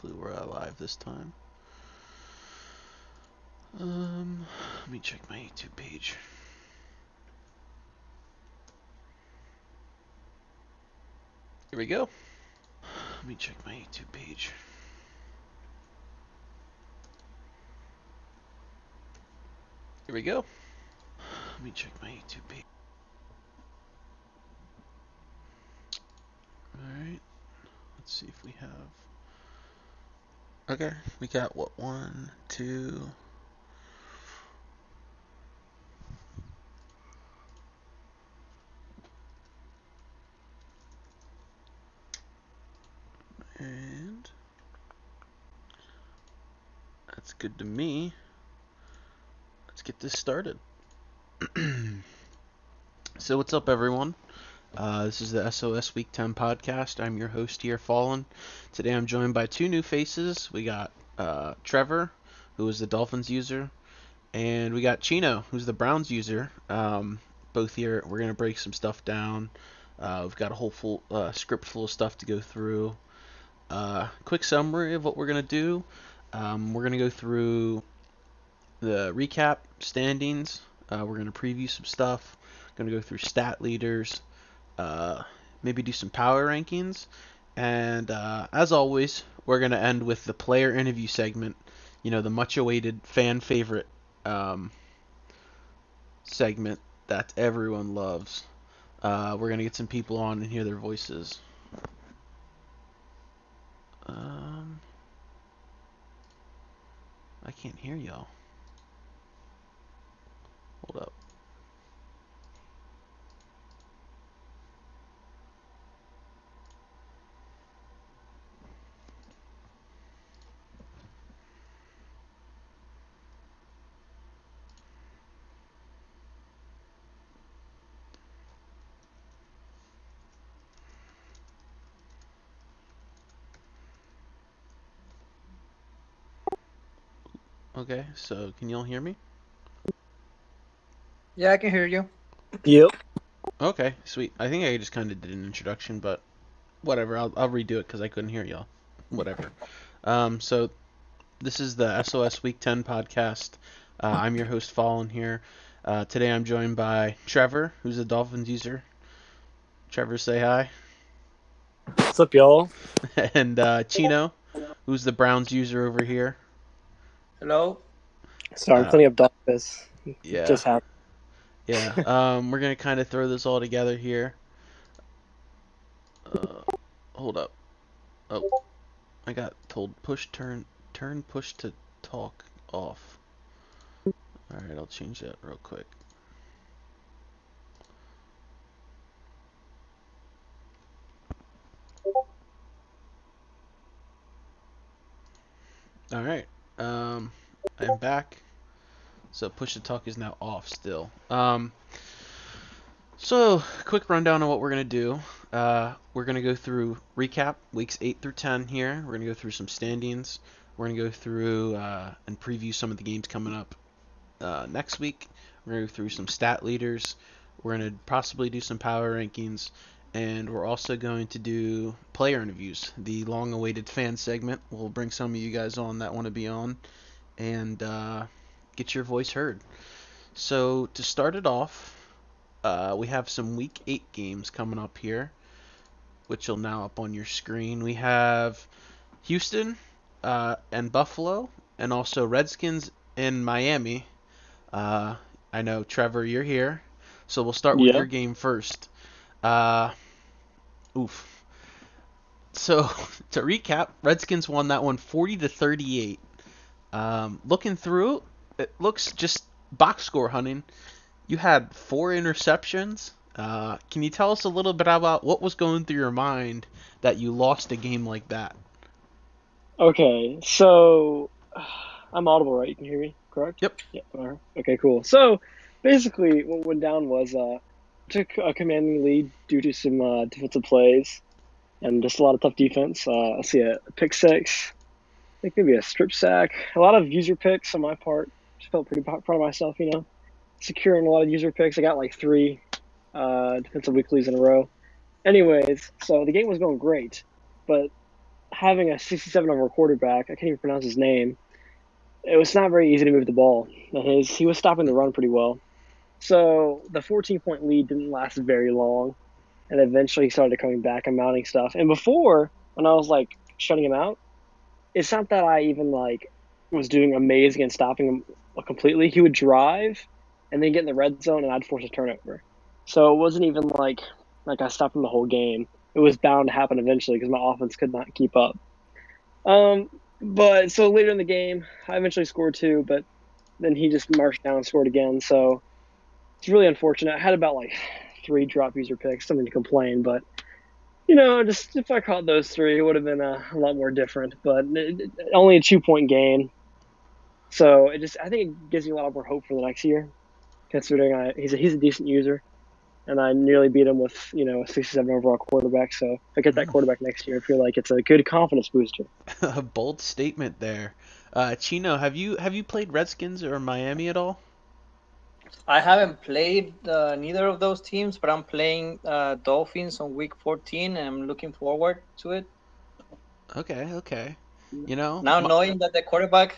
Hopefully we're live this time. Let me check my YouTube page. Here we go. Let me check my YouTube page. Here we go. Let me check my YouTube page. Alright. Let's see if we have... Okay, we got what? 1, 2... And... That's good to me. Let's get this started. So what's up, everyone? This is the SOS Week 10 podcast. I'm your host here, Fallen. Today I'm joined by two new faces. We got Trevor, who is the Dolphins user, and we got Chino, who's the Browns user. Both here, we're going to break some stuff down. We've got a whole full script full of stuff to go through. Quick summary of what we're going to do. We're going to go through the recap standings. We're going to preview some stuff. Going to go through stat leaders. Maybe do some power rankings. And as always, we're going to end with the player interview segment. You know, the much-awaited fan favorite segment that everyone loves. We're going to get some people on and hear their voices. I can't hear y'all. Hold up. Okay, so can y'all hear me? Yeah, I can hear you. Yep. Okay, sweet. I think I just kind of did an introduction, but whatever. I'll redo it because I couldn't hear y'all. Whatever. So this is the SOS Week 10 podcast. I'm your host, Fallen, here. Today I'm joined by Trevor, who's a Dolphins user. Trevor, say hi. What's up, y'all? And Chino, who's the Browns user over here. Hello. Sorry, I'm cleaning up the office. Yeah. Just happened. Yeah. We're gonna kind of throw this all together here. Hold up. Oh, I got told push turn push to talk off. All right, I'll change that real quick. All right. I'm back. So push to talk is now off still. So quick rundown on what we're gonna do. We're gonna go through recap weeks 8 through 10 here. We're gonna go through some standings. We're gonna go through and preview some of the games coming up next week. We're gonna go through some stat leaders. We're gonna possibly do some power rankings, and we're also going to do player interviews, the long-awaited fan segment. We'll bring some of you guys on that want to be on, and get your voice heard. So to start it off, we have some Week 8 games coming up here, which will now up on your screen. We have Houston and Buffalo, and also Redskins and Miami. I know, Trevor, you're here, so we'll start with your game first. So to recap, Redskins won that one 40-38. Looking through, it looks just box score hunting. You had 4 interceptions. Can you tell us a little bit about what was going through your mind that you lost a game like that? Okay, so I'm audible, right? You can hear me, correct? Yep. Okay, cool. So basically, what went down was took a commanding lead due to some defensive plays and just a lot of tough defense. I see a pick six. I think maybe a strip sack. A lot of user picks on my part. Just felt pretty proud of myself, securing a lot of user picks. I got like 3 defensive weeklies in a row. Anyways, so the game was going great, but having a 67 over quarterback, I can't even pronounce his name. It was not very easy to move the ball. He was stopping the run pretty well. So the 14-point lead didn't last very long, and eventually he started coming back and mounting stuff. And before, when I was like shutting him out, it's not that I even like was doing amazing and stopping him completely. He would drive and then get in the red zone, and I'd force a turnover. So it wasn't even like I stopped him the whole game. It was bound to happen eventually because my offense could not keep up. Um, but so later in the game, I eventually scored two, but then he just marched down and scored again. So it's really unfortunate. I had about like three drop user picks, something to complain, but just if I caught those three, it would have been a lot more different. But only a 2-point gain, so I think it gives me a lot more hope for the next year, considering he's a decent user, and I nearly beat him with a 67 overall quarterback. So if I get that quarterback next year, I feel like it's a good confidence booster. A bold statement there. Chino, have you played Redskins or Miami at all? I haven't played neither of those teams, but I'm playing Dolphins on week 14, and I'm looking forward to it. Okay, okay. You know, Now knowing that the quarterback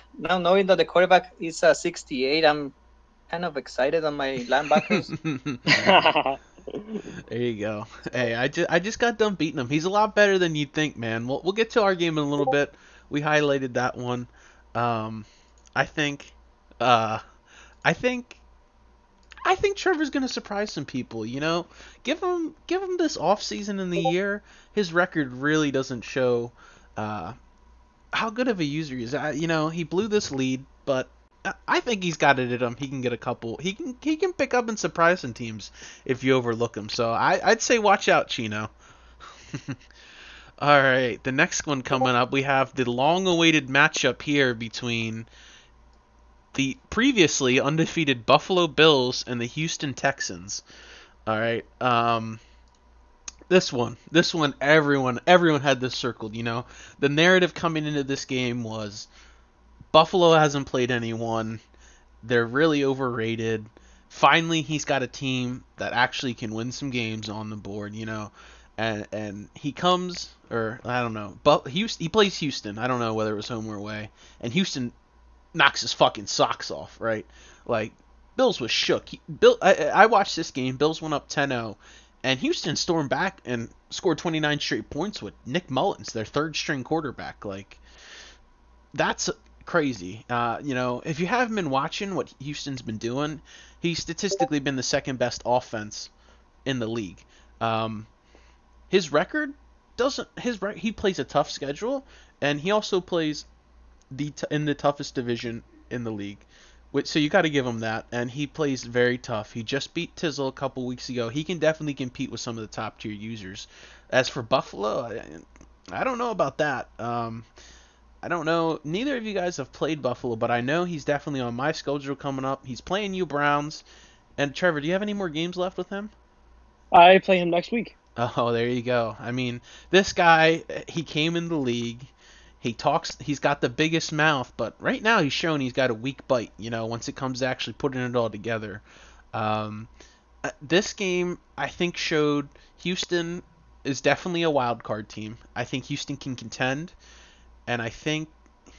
is 68, I'm kind of excited on my linebackers. there you go. Hey, I just got done beating him. He's a lot better than you'd think, man. We'll get to our game in a little bit. We highlighted that one. Um, I think, uh, I think, I think Trevor's gonna surprise some people. Give him this off season in the year. His record really doesn't show uh, how good of a user he is. He blew this lead, but I think he's got it in him. He can get a couple. He can pick up and surprise some teams if you overlook him. So I'd say watch out, Chino. All right, the next one coming up, we have the long-awaited matchup here between the previously undefeated Buffalo Bills and the Houston Texans. All right, this one, everyone had this circled. The narrative coming into this game was Buffalo hasn't played anyone. They're really overrated. Finally, he's got a team that actually can win some games on the board, and he comes, or I don't know, but he plays Houston. I don't know whether it was home or away, and Houston knocks his fucking socks off, right? Like Bills was shook. I watched this game. Bills went up 10-0, and Houston stormed back and scored 29 straight points with Nick Mullins, their third string quarterback. Like that's crazy. If you haven't been watching what Houston's been doing, he's statistically been the second best offense in the league. His record doesn't he plays a tough schedule, and he also plays in the toughest division in the league. So you got to give him that, and he plays very tough. He just beat Tizzle a couple weeks ago. He can definitely compete with some of the top tier users. As for Buffalo, I don't know about that. I don't know. Neither of you guys have played Buffalo, but I know he's definitely on my schedule coming up. He's playing you Browns. And Trevor, do you have any more games left with him? I play him next week. Oh, there you go. I mean, this guy, he came in the league. He's got the biggest mouth, but right now he's showing he's got a weak bite, once it comes to actually putting it all together. This game, I think, showed Houston is definitely a wild card team. I think Houston can contend. And I think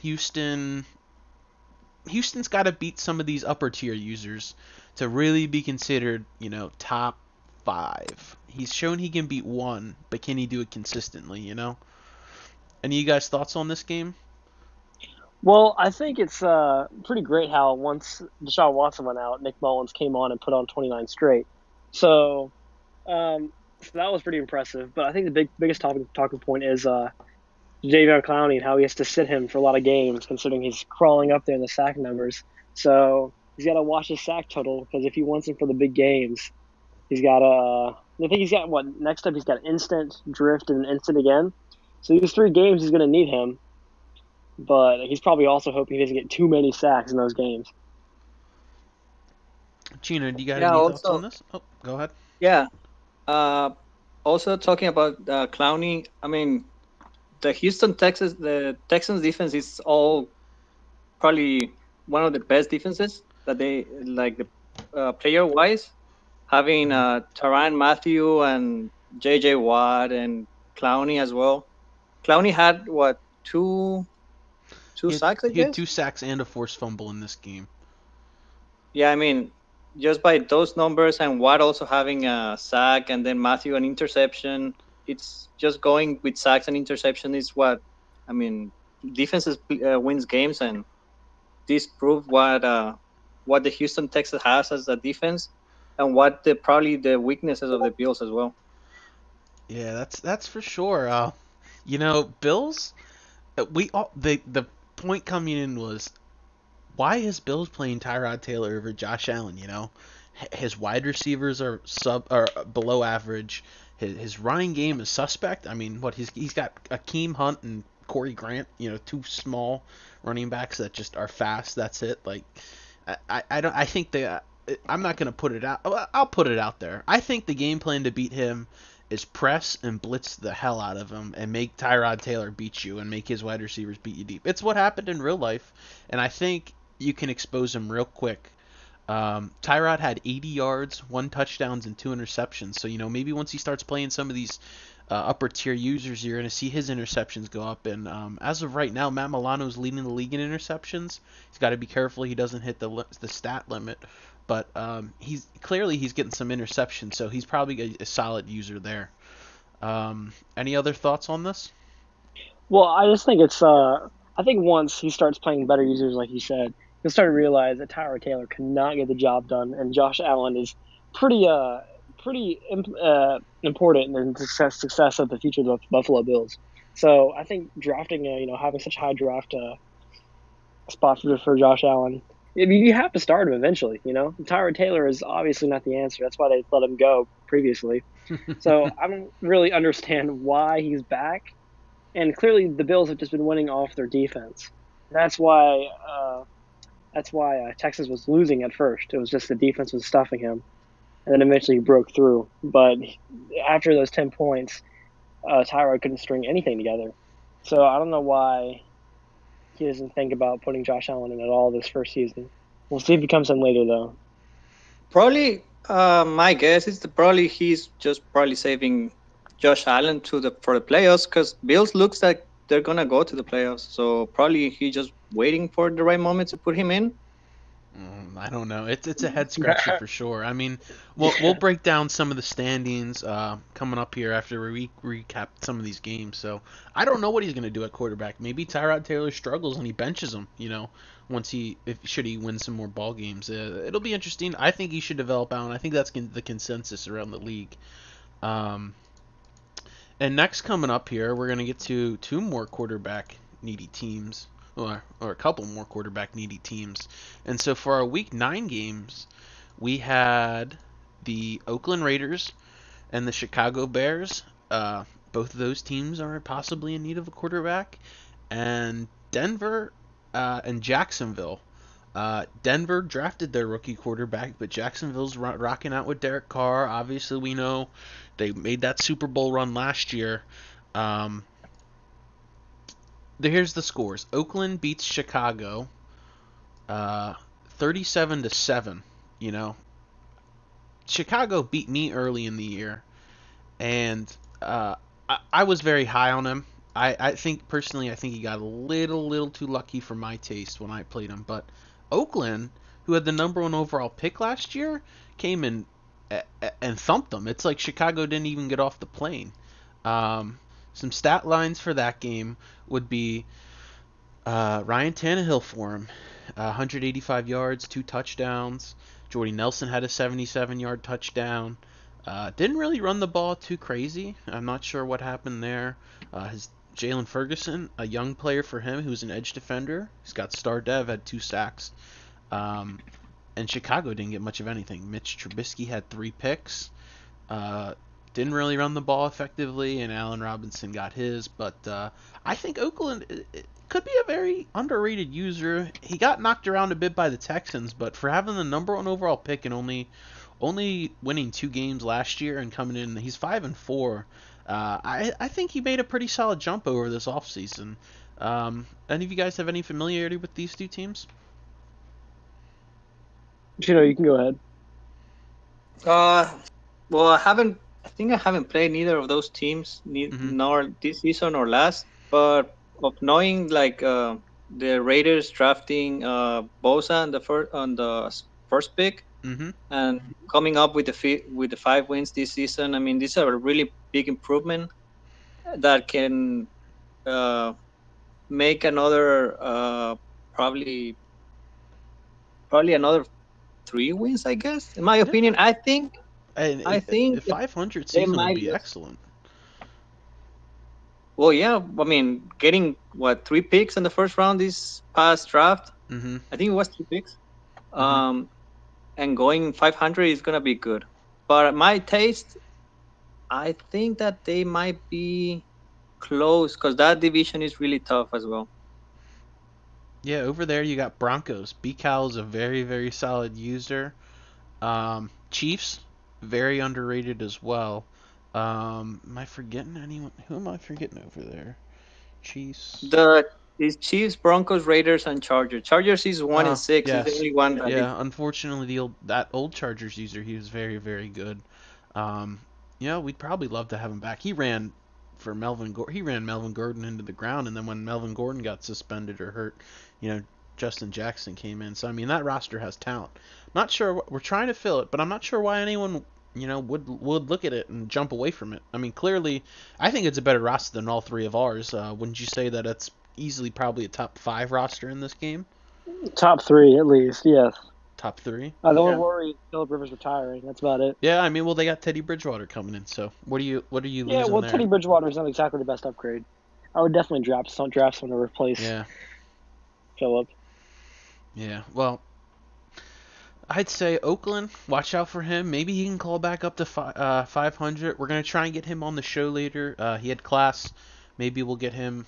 Houston's got to beat some of these upper tier users to really be considered, top 5. He's shown he can beat one, but can he do it consistently, Any of you guys thoughts on this game? Well, I think it's pretty great how once Deshaun Watson went out, Nick Mullins came on and put on 29 straight. So, so that was pretty impressive. But I think the biggest talking point is Jadeveon Clowney and how he has to sit him for a lot of games, considering he's crawling up there in the sack numbers. So he's got to watch his sack total, because if he wants him for the big games, he's got to. I think he's got next up. He's got instant, drift, and instant again. So these 3 games, he's going to need him. But he's probably also hoping he doesn't get too many sacks in those games. Gina, do you got any thoughts on this? Oh, go ahead. Yeah. Also talking about Clowney, I mean, the Texans defense is all probably one of the best defenses that they like the player wise, having Tyrann Mathieu and JJ Watt and Clowney as well. Clowney had what two He had, sacks, I he had guess. 2 sacks and a forced fumble in this game. Yeah, I mean, just by those numbers and Watt also having a sack and then Matthew an interception, it's just going with sacks and interception is what I mean. Defenses wins games, and this proved what the Houston Texas has as a defense, and what the probably the weaknesses of the Bills as well. Yeah, that's for sure. Bills. We all the point coming in was why is Bills playing Tyrod Taylor over Josh Allen? His wide receivers are below average. His running game is suspect. I mean, he's got Akeem Hunt and Corey Grant. Two small running backs that just are fast. That's it. Like, I don't. I think I'm not gonna put it out. I'll put it out there. I think the game plan to beat him is press and blitz the hell out of him and make Tyrod Taylor beat you and make his wide receivers beat you deep. It's what happened in real life, and I think you can expose him real quick. Tyrod had 80 yards, 1 touchdowns, and 2 interceptions. So maybe once he starts playing some of these upper tier users, you're going to see his interceptions go up. And as of right now, Matt Milano is leading the league in interceptions. He's got to be careful he doesn't hit the stat limit. But he's getting some interceptions, so he's probably a solid user there. Any other thoughts on this? Well, I just think it's I think once he starts playing better users, like you said, he'll start to realize that Tyra Taylor cannot get the job done, and Josh Allen is pretty important in the success of the future of the Buffalo Bills. So I think drafting, having such high draft spot for Josh Allen. I mean, you have to start him eventually. Tyra Taylor is obviously not the answer. That's why they let him go previously. So I don't really understand why he's back. And clearly, the Bills have just been winning off their defense. That's why. Texas was losing at first. It was just the defense was stuffing him, and then eventually he broke through. But after those 10 points, Tyrod couldn't string anything together. So I don't know why he doesn't think about putting Josh Allen in at all this first season. We'll see if he comes in later, though. Probably, my guess is that probably he's just probably saving Josh Allen for the playoffs because Bills looks like they're gonna go to the playoffs. So probably he's just waiting for the right moment to put him in. I don't know. It's a head scratcher for sure. I mean, we'll break down some of the standings coming up here after we recap some of these games. So I don't know what he's gonna do at quarterback. Maybe Tyrod Taylor struggles and he benches him. Once should he win some more ball games. It'll be interesting. I think he should develop Allen. I think that's the consensus around the league. And next coming up here, we're gonna get to two more quarterback needy teams. Or a couple more quarterback needy teams. And so for our week 9 games, we had the Oakland Raiders and the Chicago Bears. Both of those teams are possibly in need of a quarterback. And Denver and Jacksonville. Denver drafted their rookie quarterback, but Jacksonville's rocking out with Derek Carr. Obviously, we know they made that Super Bowl run last year. Here's the scores. Oakland beats Chicago 37-7. Chicago beat me early in the year, and I was very high on him. I think personally, I think he got a little too lucky for my taste when I played him. But Oakland, who had the number 1 overall pick last year, came in and thumped them. It's like Chicago didn't even get off the plane. Some stat lines for that game would be Ryan Tannehill for him, 185 yards, 2 touchdowns. Jordy Nelson had a 77-yard touchdown. Didn't really run the ball too crazy. I'm not sure what happened there. His Jalen Ferguson, a young player for him who's an edge defender. He's got star dev, had 2 sacks. And Chicago didn't get much of anything. Mitch Trubisky had 3 picks. Didn't really run the ball effectively, and Allen Robinson got his. But I think Oakland it could be a very underrated user. He got knocked around a bit by the Texans, but for having the number 1 overall pick and only winning 2 games last year and coming in, he's 5-4. I think he made a pretty solid jump over this offseason. Any of you guys have any familiarity with these 2 teams? You can go ahead. Well, I think I haven't played neither of those teams, nor this season or last. But of knowing like the Raiders drafting Bosa on the first pick Mm-hmm. and coming up with with the 5 wins this season, I mean, these are a really big improvement that can uh, make another probably another 3 wins, I guess. In my Yeah. opinion, And I a think 500 they season would might be lose. excellent. Well, yeah, I mean, getting what 3 picks in the first round this past draft, Mm-hmm. I think it was 3 picks. Mm-hmm. Um, and going 500 is gonna be good. But my taste, I think that they might be close because that division is really tough as well. Yeah, over there you got Broncos. B Cal is a very, very solid user. Chiefs, very underrated as well. Am I forgetting anyone? Who am I forgetting over there? Chiefs. The is Chiefs, Broncos, Raiders, and Chargers. Chargers is 1-6. Is the Yes. only one that is. Yeah, unfortunately, that old Chargers user, he was very, very good. Um, we'd probably love to have him back. He ran Melvin Gordon into the ground, and then when Melvin Gordon got suspended or hurt, you know, Justin Jackson came in. So I mean, that roster has talent. Not sure we're trying to fill it, but I'm not sure why anyone would look at it and jump away from it. I mean, clearly, I think it's a better roster than all three of ours. Wouldn't you say that it's easily probably a top five roster in this game? Top three at least, yes. Top three? The only Yeah. worry is Philip Rivers retiring. That's about it. Yeah, I mean, well, they got Teddy Bridgewater coming in, so what are you Yeah, losing well, there? Teddy Bridgewater is not exactly the best upgrade. I would definitely draft someone to replace Yeah, Philip. yeah. Well, I'd say Oakland. Watch out for him. Maybe he can call back up to 500. We're gonna try and get him on the show later. He had class. Maybe we'll get him,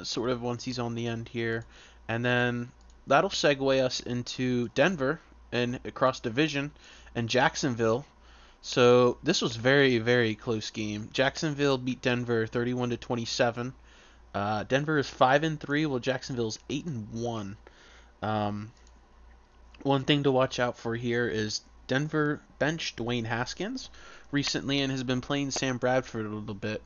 sort of once he's on the end here, and then that'll segue us into Denver and across division and Jacksonville. So this was very, very close game. Jacksonville beat Denver 31 to 27. Denver is 5-3, while Jacksonville's 8-1. Um, One thing to watch out for here is Denver benched Dwayne Haskins recently and has been playing Sam Bradford a little bit.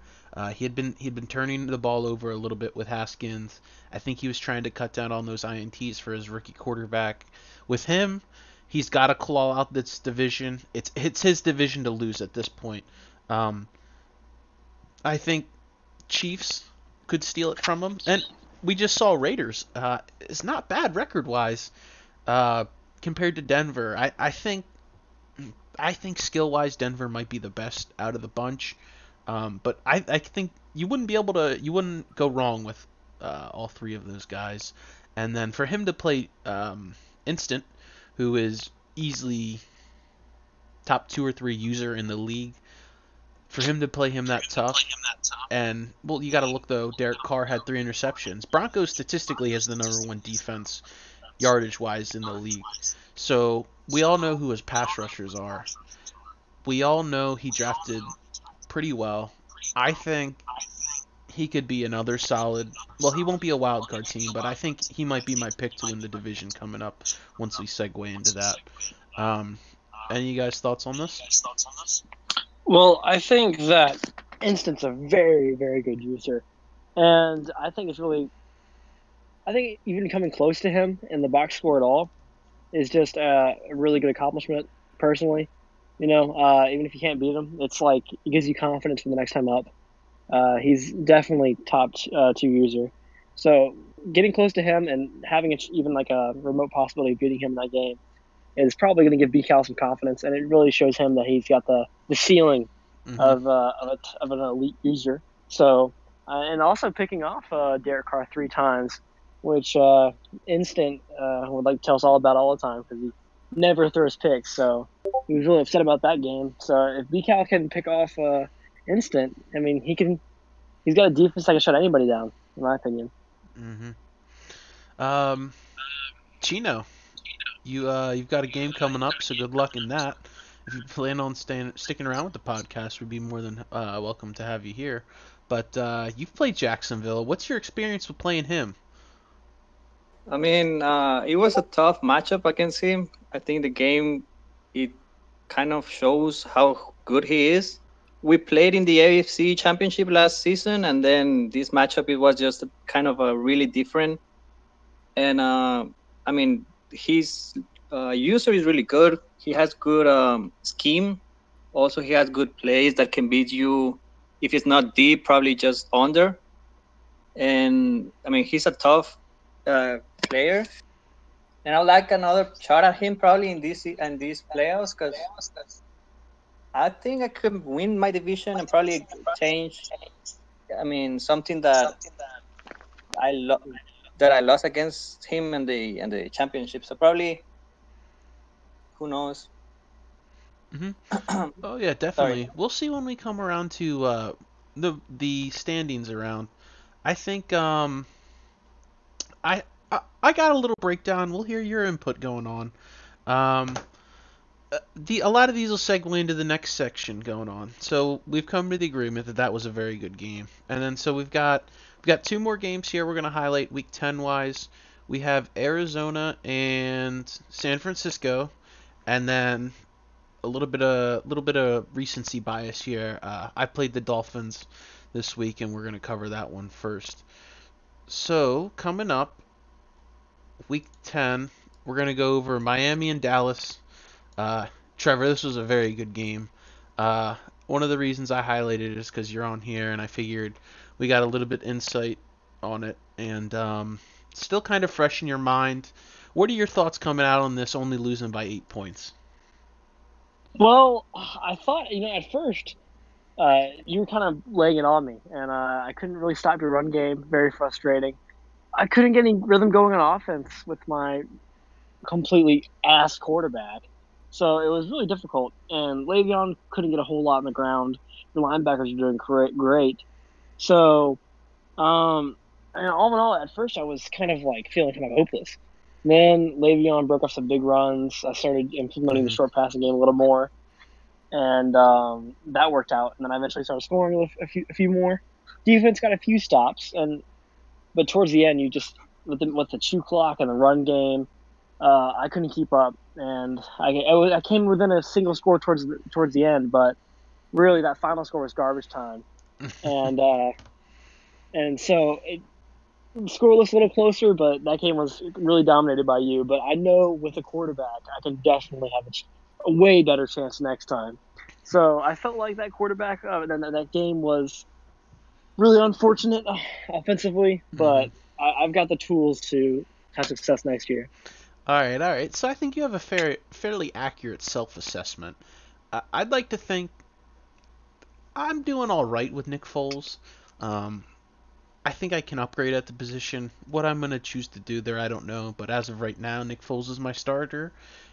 He'd been turning the ball over a little bit with Haskins. I think he was trying to cut down on those INTs for his rookie quarterback. With him, he's got to claw out this division. It's his division to lose at this point. Um, I think Chiefs could steal it from him, and we just saw Raiders. It's not bad record wise. Uh, Compared to Denver, I think skill wise Denver might be the best out of the bunch. But I think you wouldn't go wrong with all three of those guys. And then for him to play Instant, who is easily top two or three user in the league, for him to play him that tough, and well, you got to look though. Derek Carr had 3 interceptions. Broncos statistically has the number one defense yardage wise in the league. So we all know who his pass rushers are. We all know he drafted pretty well. I think he could be another solid. Well, he won't be a wild card team, but I think he might be my pick to win the division coming up once we segue into that. Any guys' thoughts on this? Well, I think that Instant's a very, very good user. And I think even coming close to him in the box score at all is just a really good accomplishment, personally. Even if you can't beat him, it's like it gives you confidence for the next time up. He's definitely top two user. So getting close to him and having even like a remote possibility of beating him in that game is probably going to give BCal some confidence, and it really shows him that he's got the ceiling Mm-hmm. of an elite user. So and also picking off Derek Carr 3 times, which Instant would like to tell us all about all the time because he never throws picks. So he was really upset about that game. So if BCal can pick off Instant, I mean he's got a defense that can shut anybody down, in my opinion. Mm-hmm. Chino, you've got a game coming up, so good luck in that. If you plan on sticking around with the podcast, we'd be more than welcome to have you here. But you've played Jacksonville. What's your experience with playing him? I mean, it was a tough matchup against him. I think the game it kind of shows how good he is. we played in the AFC Championship last season, and then this matchup it was just kind of a really different. And I mean, his user is really good. He has good scheme. Also, he has good plays that can beat you if it's not deep, probably just under. And I mean, he's a tough player. And I'd like another shot at him probably in these playoffs because I think I could win my division and probably change. I mean, something that I lo- that I lost against him in the championship. So probably, who knows? Hmm. Oh yeah, Sorry. definitely. We'll see when we come around to the standings around. I think I got a little breakdown. We'll hear your input going on. Um, the a lot of these will segue into the next section going on. So we've come to the agreement that that was a very good game, and then so we've got two more games here. We're gonna highlight week 10 wise. We have Arizona and San Francisco, and then a little bit of recency bias here. I played the Dolphins this week, and we're gonna cover that one first. So coming up, week 10, we're gonna go over Miami and Dallas. Uh, Trevor, this was a very good game. Uh, One of the reasons I highlighted it is because you're on here, and I figured we got a little bit insight on it, and still kind of fresh in your mind. What are your thoughts coming out on this, only losing by 8 points? Well, I thought, at first, you were kind of laying it on me, and I couldn't really stop your run game. Very frustrating. I couldn't get any rhythm going on offense with my completely ass quarterback. So it was really difficult. And Le'Veon couldn't get a whole lot on the ground. The linebackers were doing great. So, and all in all, at first I was kind of like feeling kind of hopeless. Then Le'Veon broke off some big runs. I started implementing the Hmm. short passing game a little more, and that worked out. And then I eventually started scoring a few more. Defense got a few stops, but towards the end, you just with the chew clock and the run game, I couldn't keep up, and I came within a single score towards the end, but really that final score was garbage time, and so the score looks a little closer, but that game was really dominated by you. But I know with a quarterback, I can definitely have a way better chance next time. So I felt like that quarterback, that game was really unfortunate offensively, Hmm. but I've got the tools to have success next year. All right, all right. So I think you have a fairly accurate self-assessment. I'd like to think I'm doing all right with Nick Foles. Um, I think I can upgrade at the position. What I'm going to choose to do there, I don't know. But as of right now, Nick Foles is my starter.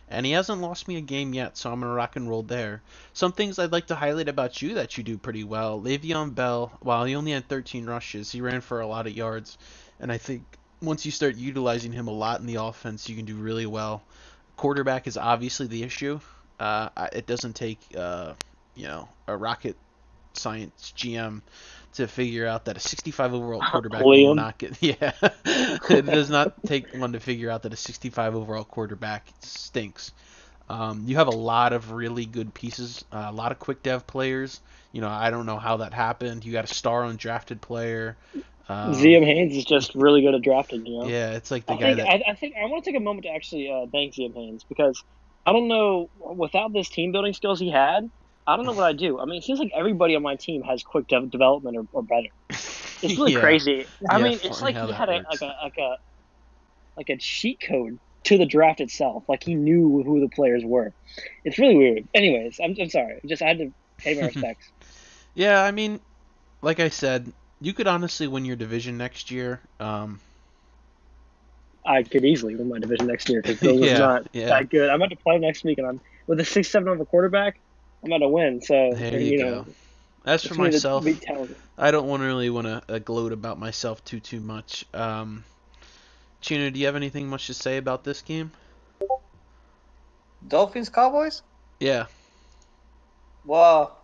And he hasn't lost me a game yet, so I'm going to rock and roll there. Some things I'd like to highlight about you that you do pretty well. Le'Veon Bell, while he only had 13 rushes, he ran for a lot of yards. And I think once you start utilizing him a lot in the offense, you can do really well. Quarterback is obviously the issue. It doesn't take, a rocket science GM to figure out that a 65 overall quarterback will Liam. not get. Yeah, it does not take one to figure out that a 65 overall quarterback stinks. You have a lot of really good pieces, a lot of quick dev players. I don't know how that happened. You got a star undrafted player. Um, ZM Haynes is just really good at drafting. yeah, it's like the I guy think that. I want to take a moment to actually thank ZM Haynes because I don't know without this team building skills he had, I don't know what I'd do. I mean, it seems like everybody on my team has quick development or better. It's really Yeah, crazy. I yeah, mean, it's funny like how he that had works. a cheat code to the draft itself. Like he knew who the players were. It's really weird. Anyways, I'm sorry. Just I had to pay my respects. Yeah, I mean, like I said, you could honestly win your division next year. I could easily win my division next year because Bills is Yeah, not yeah. that good. I'm about to play next week, and I'm with a 6-7 over quarterback. I'm about to win. So There you you go. know, As for it's me to be myself, talented. I don't really want to gloat about myself too much. Chino, do you have anything much to say about this game? Dolphins Cowboys. Yeah. Well,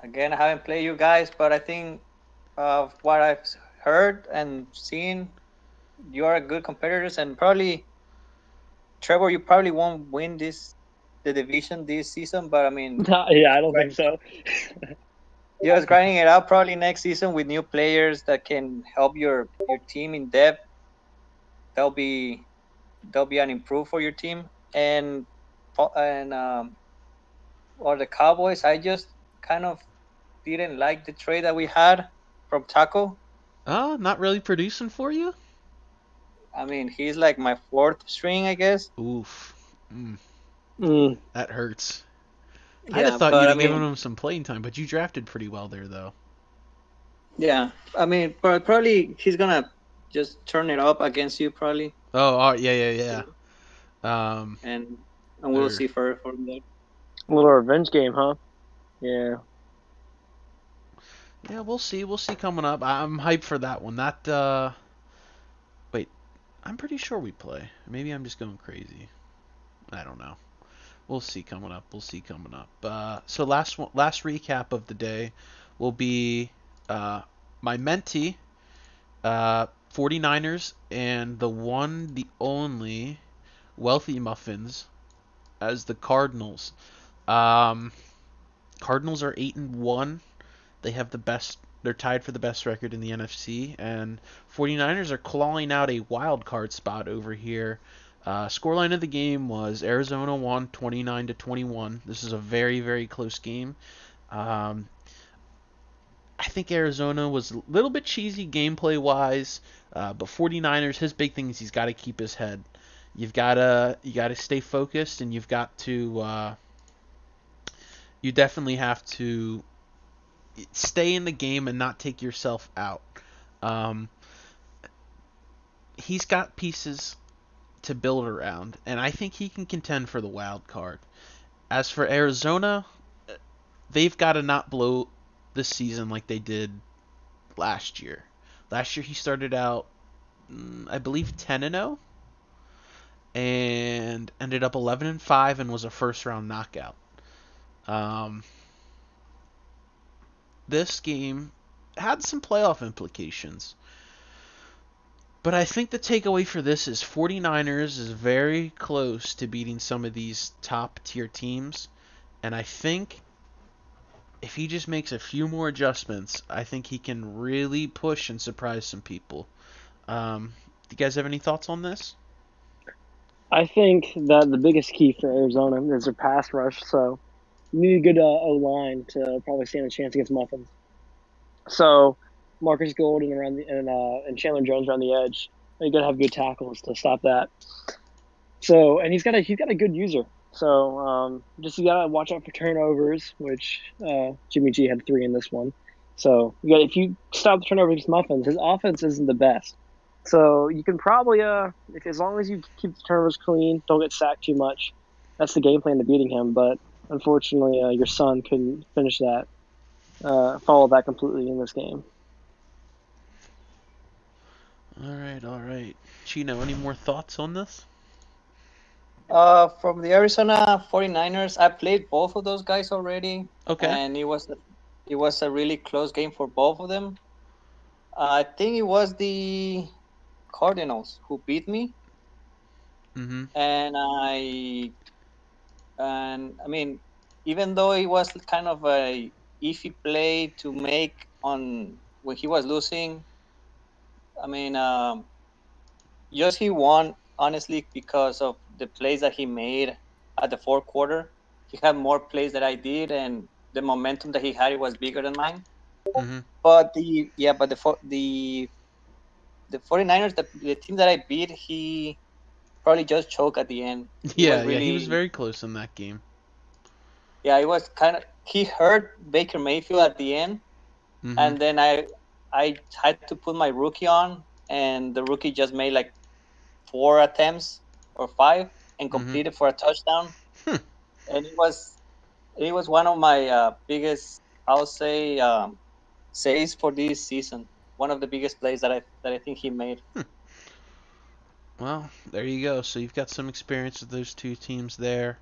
again, I haven't played you guys, but I think of what I've heard and seen, you are good competitors, and probably Trevor, you probably won't win the division this season. But I mean, Yeah, I don't think so. Just grinding it out probably next season with new players that can help your team in depth. They'll be they'll be an improve for your team. And or the Cowboys, I just kind of didn't like the trade that we had from Taco. Oh, not really producing for you? I mean, he's like my fourth string, I guess. Oof. Mm. That hurts. I'd have Yeah, thought you'd but I have given mean, him some playing time, but you drafted pretty well there, though. yeah, I mean, probably he's gonna just turn it up against you, probably, Oh, yeah, yeah, yeah. and we'll Or see for from there. A little revenge game, huh? Yeah. yeah, we'll see. We'll see coming up. I'm hyped for that one. Wait, I'm pretty sure we play. Maybe I'm just going crazy. I don't know. We'll see coming up. We'll see coming up. So last recap of the day will be my mentee, 49ers, and the only Wealthy Muffins as the Cardinals. Um, Cardinals are 8-1. They have the best. They're tied for the best record in the NFC, and 49ers are clawing out a wild card spot over here. Scoreline of the game was Arizona won 29-21. This is a very, very close game. Um, I think Arizona was a little bit cheesy gameplay wise, but 49ers, his big thing is he's got to keep his head. You gotta stay focused, and you definitely have to stay in the game and not take yourself out. Um, he's got pieces to build around, and I think he can contend for the wild card. As for Arizona, they've got to not blow this season like they did last year. Last year he started out, I believe, 10-0, and ended up 11-5 and was a first round knockout. Um, this game had some playoff implications. But I think the takeaway for this is 49ers is very close to beating some of these top tier teams. And I think if he just makes a few more adjustments, I think he can really push and surprise some people. Do you guys have any thoughts on this? I think that the biggest key for Arizona is their pass rush. So you need a good O line to probably stand a chance against Muffins. So Marcus Golden around and Chandler Jones around the edge. You got to have good tackles to stop that. So and he's got a good user. So just you got to watch out for turnovers, which Jimmy G had 3 in this one. So if you stop the turnovers against Muffins, his offense isn't the best. So you can probably if as long as you keep the turnovers clean, don't get sacked too much. That's the game plan to beating him. But unfortunately, your son couldn't finish that, follow that completely in this game. All right, all right. Chino, any more thoughts on this? From the Arizona 49ers, I played both of those guys already, Okay. and it was a really close game for both of them. I think it was the Cardinals who beat me, Mm-hmm. and I mean, even though it was kind of a iffy play to make on when he was losing, I mean, just he won honestly because of the plays that he made at the fourth quarter. He had more plays that I did, and the momentum that he had it was bigger than mine. Mm-hmm. But the 49ers, the team that I beat, he probably just choked at the end. It Yeah, was yeah. He was really, very close in that game. yeah, it was kind of, he hurt Baker Mayfield at the end, Mm-hmm. and then I had to put my rookie on, and the rookie just made like 4 attempts or 5 and Mm-hmm. completed for a touchdown. Hmm. And it was one of my biggest, I'll say, saves for this season. One of the biggest plays that I think he made. Well, there you go. So you've got some experience with those two teams there.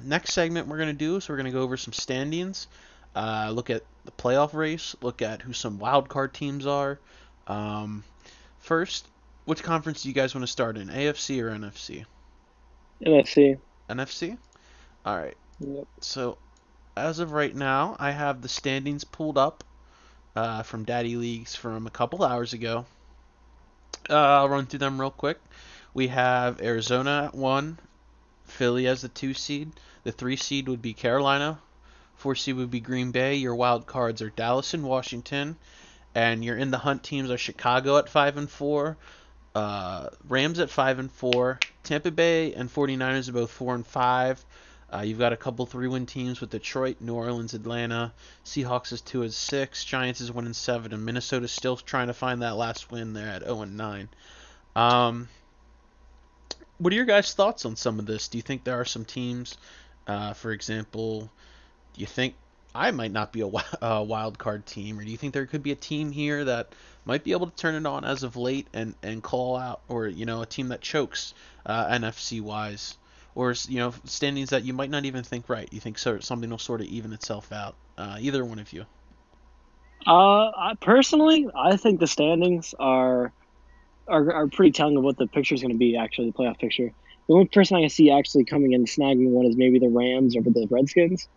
Next segment we're going to do is we're going to go over some standings, look at the playoff race, look at who some wild card teams are. Um, First, which conference do you guys want to start in, AFC or NFC? NFC. NFC? All right. Yep. So as of right now, I have the standings pulled up from Daddy Leagues from a couple hours ago. I'll run through them real quick. We have Arizona at 1, Philly as the 2 seed. The 3 seed would be Carolina. 4 seed would be Green Bay. Your wild cards are Dallas and Washington. And your in the hunt teams are Chicago at 5-4, Rams at 5-4, Tampa Bay and 49ers are both 4-5. You've got a couple 3-win teams with Detroit, New Orleans, Atlanta. Seahawks is 2-6, Giants is 1-7, and Minnesota's still trying to find that last win there at 0-9. Um, what are your guys' thoughts on some of this? Do you think there are some teams, for example, do you think I might not be a wild card team, or do you think there could be a team here that might be able to turn it on as of late and call out, or a team that chokes NFC wise, or standings that you might not even think right? You think something will sort of even itself out? Either one of you. Personally, I think the standings are pretty telling of what the picture is going to be. Actually, the playoff picture. The only person I can see actually coming in and snagging one is maybe the Rams over the Redskins.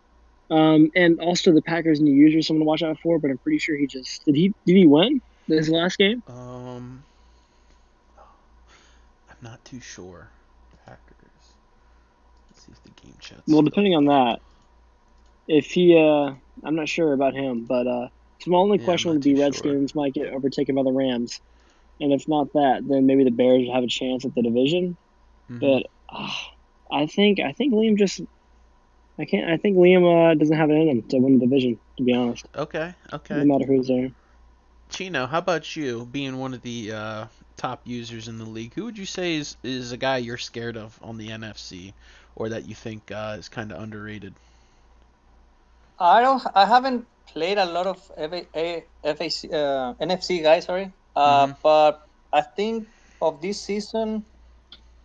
And also the Packers new user, someone to watch out for. But I'm pretty sure he just did he win his last game? I'm not too sure. Packers. Let's see if the game chat's Well, still depending on up. that, if he, I'm not sure about him, but so my only Yeah, I'm question not would be too sure. Redskins might get overtaken by the Rams, and if not that, then maybe the Bears have a chance at the division. Mm-hmm. But I think Liam just I think Liam doesn't have it in him to win the division. To be honest, Okay. no Okay. matter who's there. Chino, how about you? Being one of the top users in the league, who would you say is a guy you're scared of on the NFC, or that you think is kind of underrated? I haven't played a lot of FAC, NFC guys. Sorry. Mm-hmm. But I think of this season,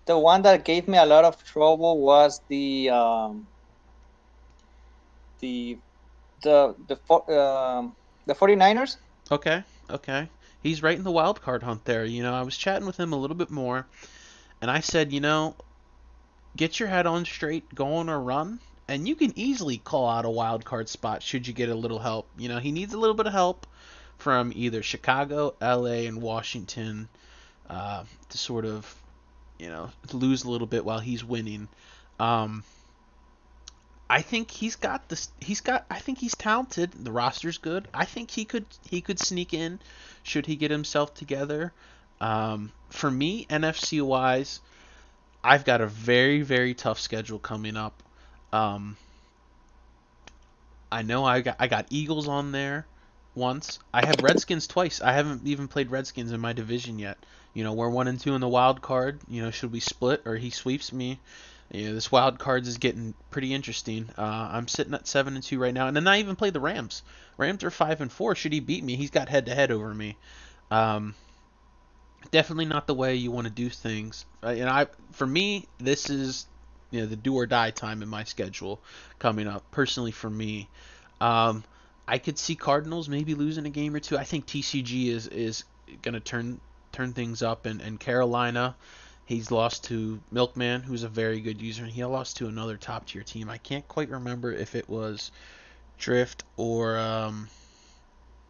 the one that gave me a lot of trouble was the the 49ers. Okay. Okay. He's right in the wild card hunt there. I was chatting with him a little bit more, and I said, get your head on straight, go on a run, and you can easily call out a wild card spot should you get a little help. He needs a little bit of help from either Chicago, LA, and Washington to sort of, lose a little bit while he's winning. Um, I think he's got this. I think he's talented. The roster's good. I think he could sneak in, should he get himself together. For me, NFC wise, I've got a very, very tough schedule coming up. Um, I know I got Eagles on there once. I have Redskins twice. I haven't even played Redskins in my division yet. We're 1-2 in the wild card. Should we split or he sweeps me? This wild cards is getting pretty interesting. I'm sitting at 7-2 right now, and then I even played the Rams. Rams are 5-4. Should he beat me, he's got head to head over me. Um, Definitely not the way you want to do things. For me, this is the do or die time in my schedule coming up. Personally, for me, I could see Cardinals maybe losing a game or two. I think TCG is gonna turn things up, and Carolina. He's lost to Milkman, who's a very good user, and he lost to another top tier team. I can't quite remember if it was Drift or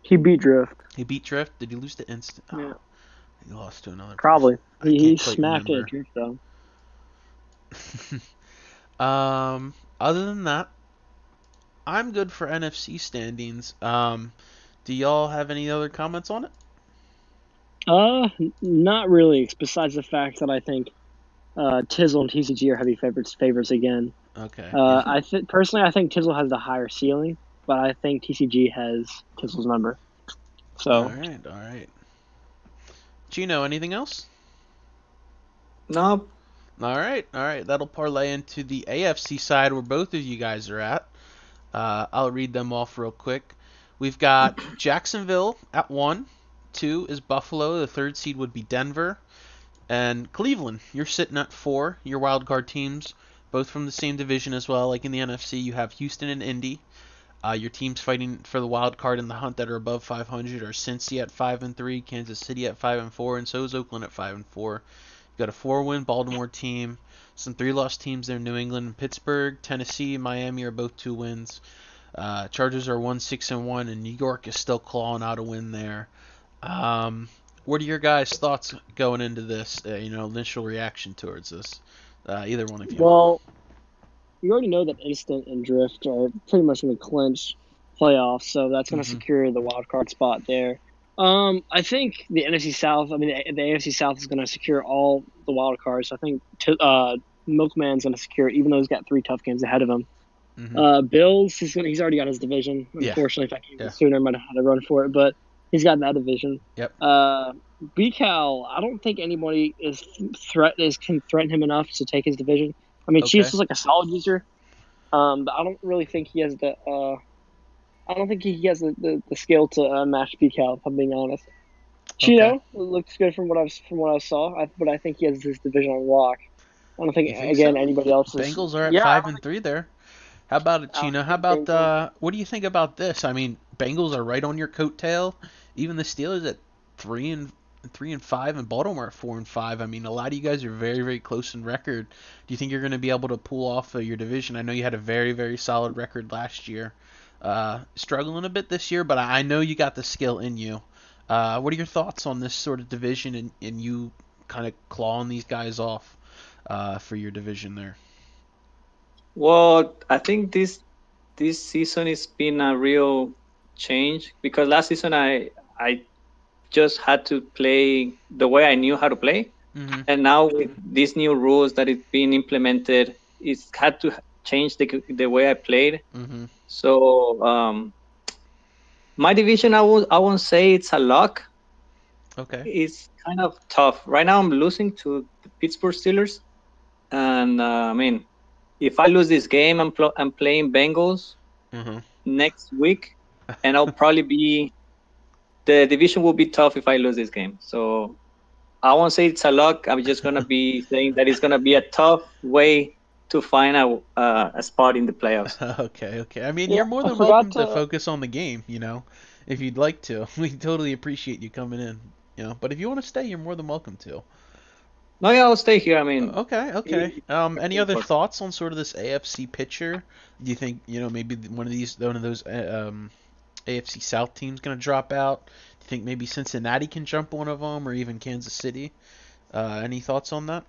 He beat Drift. he beat Drift. Did he lose to Instant? Yeah. Oh, he lost to another Probably. person. I He can't quite smacked it remember. at Drift though. Other than that, I'm good for NFC standings. Do y'all have any other comments on it? Not really. Besides the fact that I think Tizzle and TCG are heavy favorites again. Okay. Personally, I think Tizzle has the higher ceiling, but I think TCG has Tizzle's number. All So right. All right. Gino, anything else? No. All right. All right. That'll parlay into the AFC side where both of you guys are at. I'll read them off real quick. We've got Jacksonville at 1. 2 is Buffalo. The third seed would be Denver. And Cleveland, you're sitting at 4. Your wild card teams, both from the same division as well. Like in the NFC, you have Houston and Indy. Your teams fighting for the wild card in the hunt that are above 500 are Cincy at 5-3, Kansas City at 5-4, and so is Oakland at 5-4. You got a 4-win Baltimore team, some 3-loss teams there, New England and Pittsburgh, Tennessee, and Miami are both 2 wins. Chargers are 1-6-1, and New York is still clawing out a win there. What are your guys' thoughts going into this? Initial reaction towards this. Either one of you. Well, we already know that Instant and Drift are pretty much going to clinch playoffs, so that's going to Mhm. secure the wild card spot there. I think the NFC South, the AFC South is going to secure all the wild cards. So I think Milkman's going to secure it, even though he's got 3 tough games ahead of him. Bills, he's already got his division. Yeah. Unfortunately, if I came Yeah. sooner, I might have had to run for it, but he's got that division. Yep. BCal, I don't think anybody can threaten him enough to take his division. I mean, Okay. Chiefs is like a solid user, but I don't really think he has the. I don't think he has the skill to match BCal. If I'm being honest, Cheeto looks good from what I saw, but I think he has this division on lock. I don't think, You think again so? anybody else is. Bengals are at Yeah, 5-3 there. How about it, I don't Chino? How think about what do you think about this? I mean, Bengals are right on your coattail. Even the Steelers at 3-5, and Baltimore at 4-5. I mean, a lot of you guys are very, very close in record. Do you think you're going to be able to pull off your division? I know you had a very, very solid record last year. Struggling a bit this year, but I know you got the skill in you. What are your thoughts on this sort of division and you kind of clawing these guys off for your division there? Well, I think this season has been a real change because last season I just had to play the way I knew how to play, and now with these new rules that it's being implemented, it's had to change the way I played. So my division, I won't say it's a lock. Okay. It's kind of tough right now. I'm losing to the Pittsburgh Steelers, and I mean, if I lose this game, I'm playing Bengals next week, and I'll probably be. The division will be tough if I lose this game. So I won't say it's a lock. I'm just gonna be saying that it's gonna be a tough way to find a spot in the playoffs. Okay. I mean, Yeah, you're more I than forgot welcome to to- focus on the game, if you'd like to. We totally appreciate you coming in, But if you want to stay, you're more than welcome to. No, yeah, I'll stay here. I mean, Okay. Any other thoughts on sort of this AFC picture? Do you think, maybe one of those AFC South teams going to drop out? Do you think maybe Cincinnati can jump one of them, or even Kansas City? Any thoughts on that?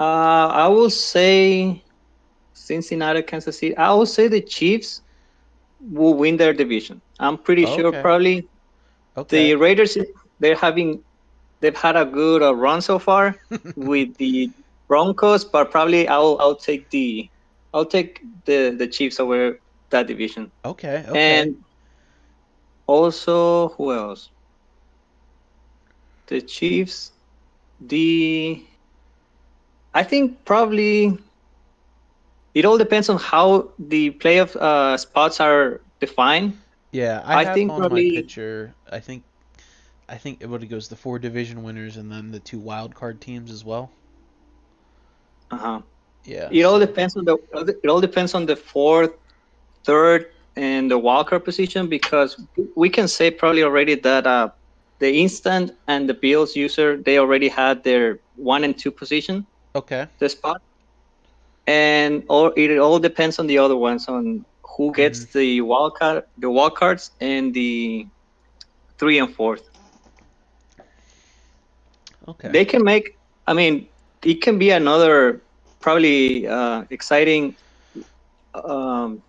I will say Cincinnati, Kansas City. I will say the Chiefs will win their division. I'm pretty sure. Okay. Probably Okay. the Raiders. They've had a good run so far with the Broncos, but probably I'll take the Chiefs over that division. Okay. And also, who else? The Chiefs. I think probably it all depends on how the playoff spots are defined. Yeah, I have think on probably my picture. I think it goes the 4 division winners and then the 2 wild card teams as well. Yeah. It all depends on the fourth, third, and the wild card position because we can say probably already that the instant and the Bills user they already had their 1 and 2 position. Okay. The spot, and it all depends on the other ones on who gets the wild cards, and the 3 and 4th. Okay. They can make. I mean, it can be another probably exciting playoffs.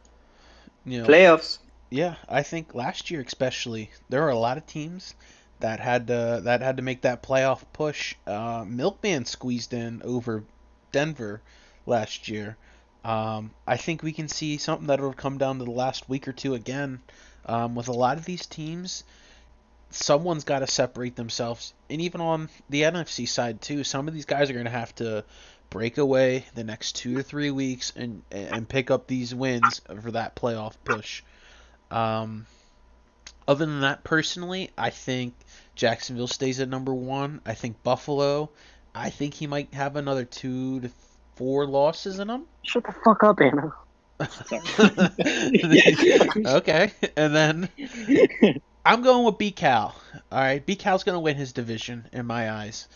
Yeah, I think last year especially there were a lot of teams that had to make that playoff push. Milkman squeezed in over Denver last year. I think we can see something that'll come down to the last week or two again. With a lot of these teams, someone's got to separate themselves, and even on the NFC side too, some of these guys are going to have to break away the next 2 to 3 weeks and pick up these wins for that playoff push. Other than that, personally, I think Jacksonville stays at number 1. I think Buffalo, I think he might have another 2 to 4 losses in him. Shut the fuck up, Anna. Okay, and then I'm going with B-Cal. All right, B-Cal's going to win his division in my eyes.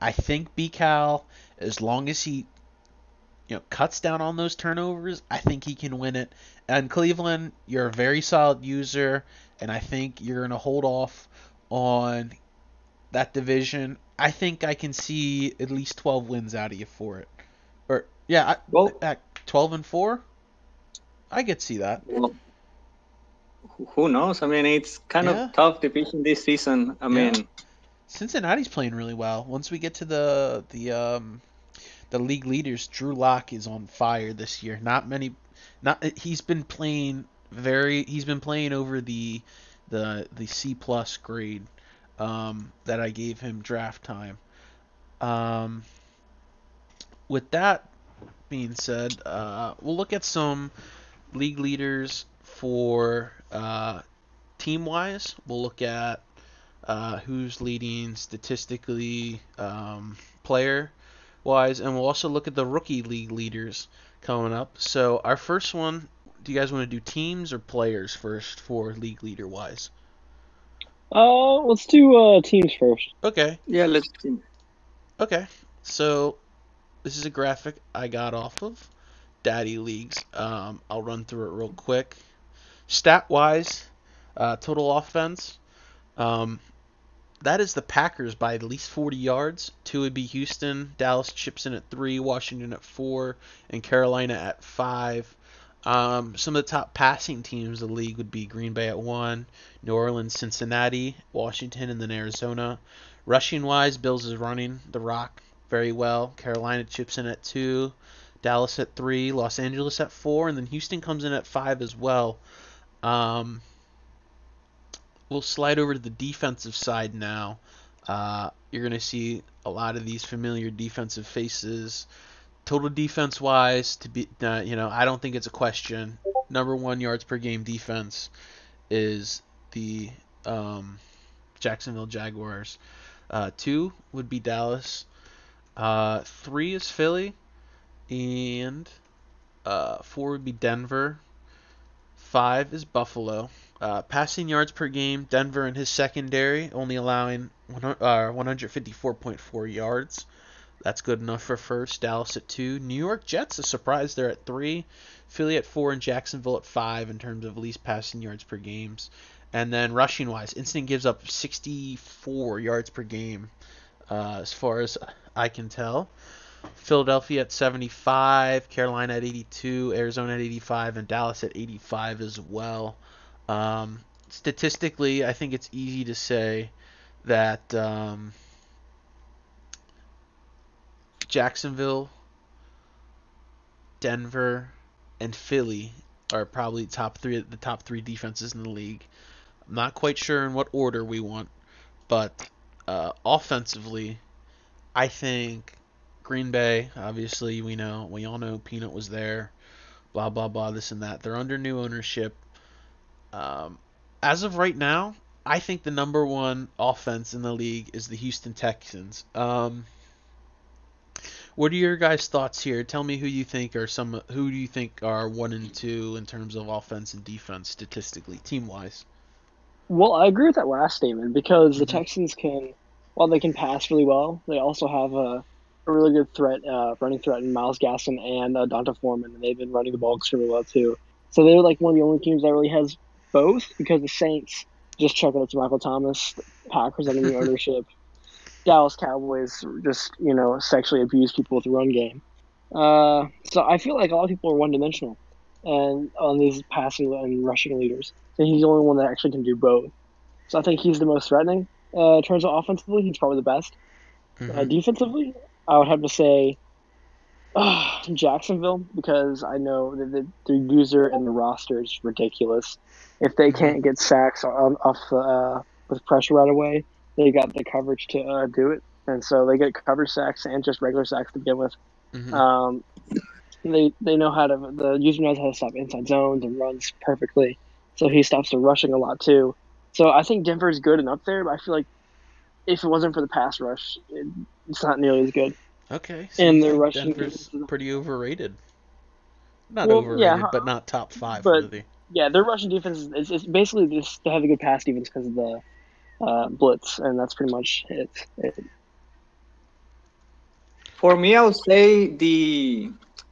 I think B-Cal, as long as he cuts down on those turnovers, I think he can win it. and Cleveland, you're a very solid user, and I think you're going to hold off on that division. I think I can see at least 12 wins out of you for it. Or yeah, Well, at 12-4, I could see that. well, who knows? I mean, it's kind of Yeah, tough division this season. I yeah. mean, Cincinnati's playing really well. Once we get to the league leaders, Drew Lock is on fire this year. Not he's been playing he's been playing over the C plus grade that I gave him draft time. Um, with that being said, we'll look at some league leaders for team wise. We'll look at who's leading statistically, player wise, and we'll also look at the rookie league leaders coming up. So our first one, do you guys want to do teams or players first for league leader wise? Let's do teams first. Okay, yeah, let's see. okay. So this is a graphic I got off of Daddy Leagues. I'll run through it real quick. Stat wise, total offense. Um, that is the Packers by at least 40 yards. Two would be Houston. Dallas chips in at 3, Washington at 4, and Carolina at 5. Some of the top passing teams in the league would be Green Bay at 1, New Orleans, Cincinnati, Washington, and then Arizona. Rushing wise, Bills is running the rock very well. Carolina chips in at 2, Dallas at 3, Los Angeles at 4, and then Houston comes in at 5 as well. Um, we'll slide over to the defensive side now. You're going to see a lot of these familiar defensive faces. Total defense wise, I don't think it's a question. Number 1 yards per game defense is the Jacksonville Jaguars. 2 would be Dallas. 3 is Philly, and 4 would be Denver. 5 is Buffalo. Passing yards per game, Denver in his secondary only allowing 154.4 yards. That's good enough for first. Dallas at 2. New York Jets, a surprise, they're at 3. Philly at 4 and Jacksonville at 5 in terms of least passing yards per games. And then rushing wise, Instant gives up 64 yards per game, as far as I can tell. Philadelphia at 75, Carolina at 82, Arizona at 85, and Dallas at 85 as well. Statistically, I think it's easy to say that Jacksonville, Denver, and Philly are probably the top three defenses in the league. I'm not quite sure in what order we want, but offensively, I think Green Bay, obviously we all know Peanut was there, blah blah blah, this and that. They're under new ownership. As of right now, I think the number 1 offense in the league is the Houston Texans. What are your guys' thoughts here? Tell me who do you think are 1 and 2 in terms of offense and defense statistically, team wise. Well, I agree with that last statement because the Mm-hmm. Texans while they can pass really well, they also have a really good running threat in Miles Gaskin and Donta Foreman, and they've been running the ball extremely well too. So they're like one of the only teams that really has both because the Saints just chuck it up to Michael Thomas, the Packers under new ownership, Dallas Cowboys just sexually abuse people with the run game. So I feel like a lot of people are one dimensional, and on these passing and rushing leaders, and he's the only one that actually can do both. So I think he's the most threatening. In terms of offensively, he's probably the best. Mm-hmm. Defensively, I would have to say Jacksonville because I know that the user and the roster is ridiculous. If they Mm-hmm. can't get sacks with pressure right away, they got the coverage to do it, and so they get coverage sacks and just regular sacks to begin with. Mm-hmm. Um, they know the user knows how to stop inside zones and runs perfectly, so he stops the rushing a lot too. So I think Denver's good and up there, but I feel like if it wasn't for the pass rush, it's not nearly as good. Okay, so you And their think rushing Denver's pretty overrated? Not well, yeah, overrated, but not top 5 but worthy. yeah, their rushing defense is basically just to have a good pass defense because of the blitz, and that's pretty much it. For me, I would say the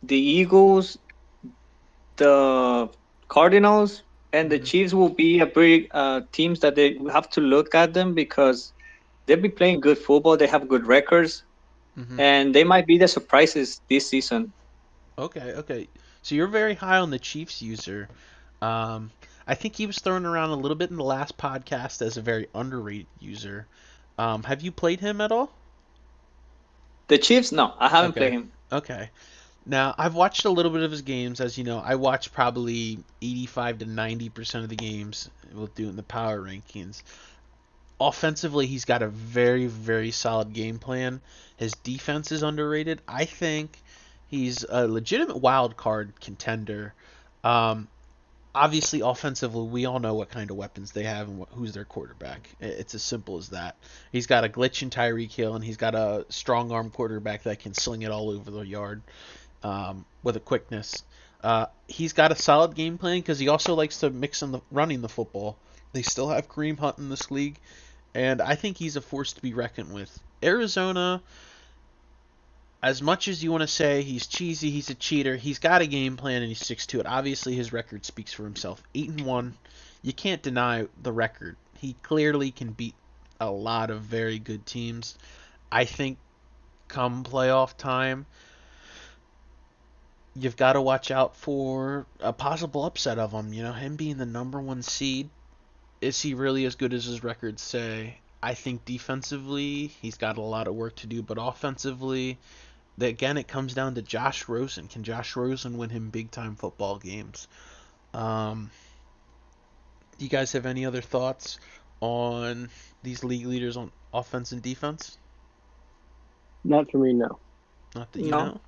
Eagles, the Cardinals and the Hmm. Chiefs will be a pretty teams that they have to look at them because they'll be playing good football. They have good records, Hmm. and they might be the surprises this season. Okay, okay. So you're very high on the Chiefs user. Um, I think he was thrown around a little bit in the last podcast as a very underrated user. Have you played him at all? The Chiefs, no, I haven't played Okay. him. Okay. Now, I've watched a little bit of his games. As you know, I watch probably 85 to 90% of the games. We'll do in the power rankings. Offensively, he's got a very, very solid game plan. His defense is underrated. I think he's a legitimate wild card contender. Um, Obviously, offensively, we all know what kind of weapons they have and who's their quarterback. It's as simple as that. He's got a glitch in Tyreek Hill, and he's got a strong arm quarterback that can sling it all over the yard with a quickness. He's got a solid game plan because he also likes to mix in the running the football. They still have Kareem Hunt in this league, and I think he's a force to be reckoned with. Arizona, as much as you want to say he's cheesy, he's a cheater, he's got a game plan and he sticks to it. Obviously, his record speaks for himself. 8-1. You can't deny the record. He clearly can beat a lot of very good teams. I think come playoff time, you've got to watch out for a possible upset of him. You know, him being the number one seed. Is he really as good as his records say? I think defensively, he's got a lot of work to do, but offensively, again, it comes down to Josh Rosen. Can Josh Rosen win him big time football games? Um, do you guys have any other thoughts on these league leaders on offense and defense? Not for me, no. Not that you No, know.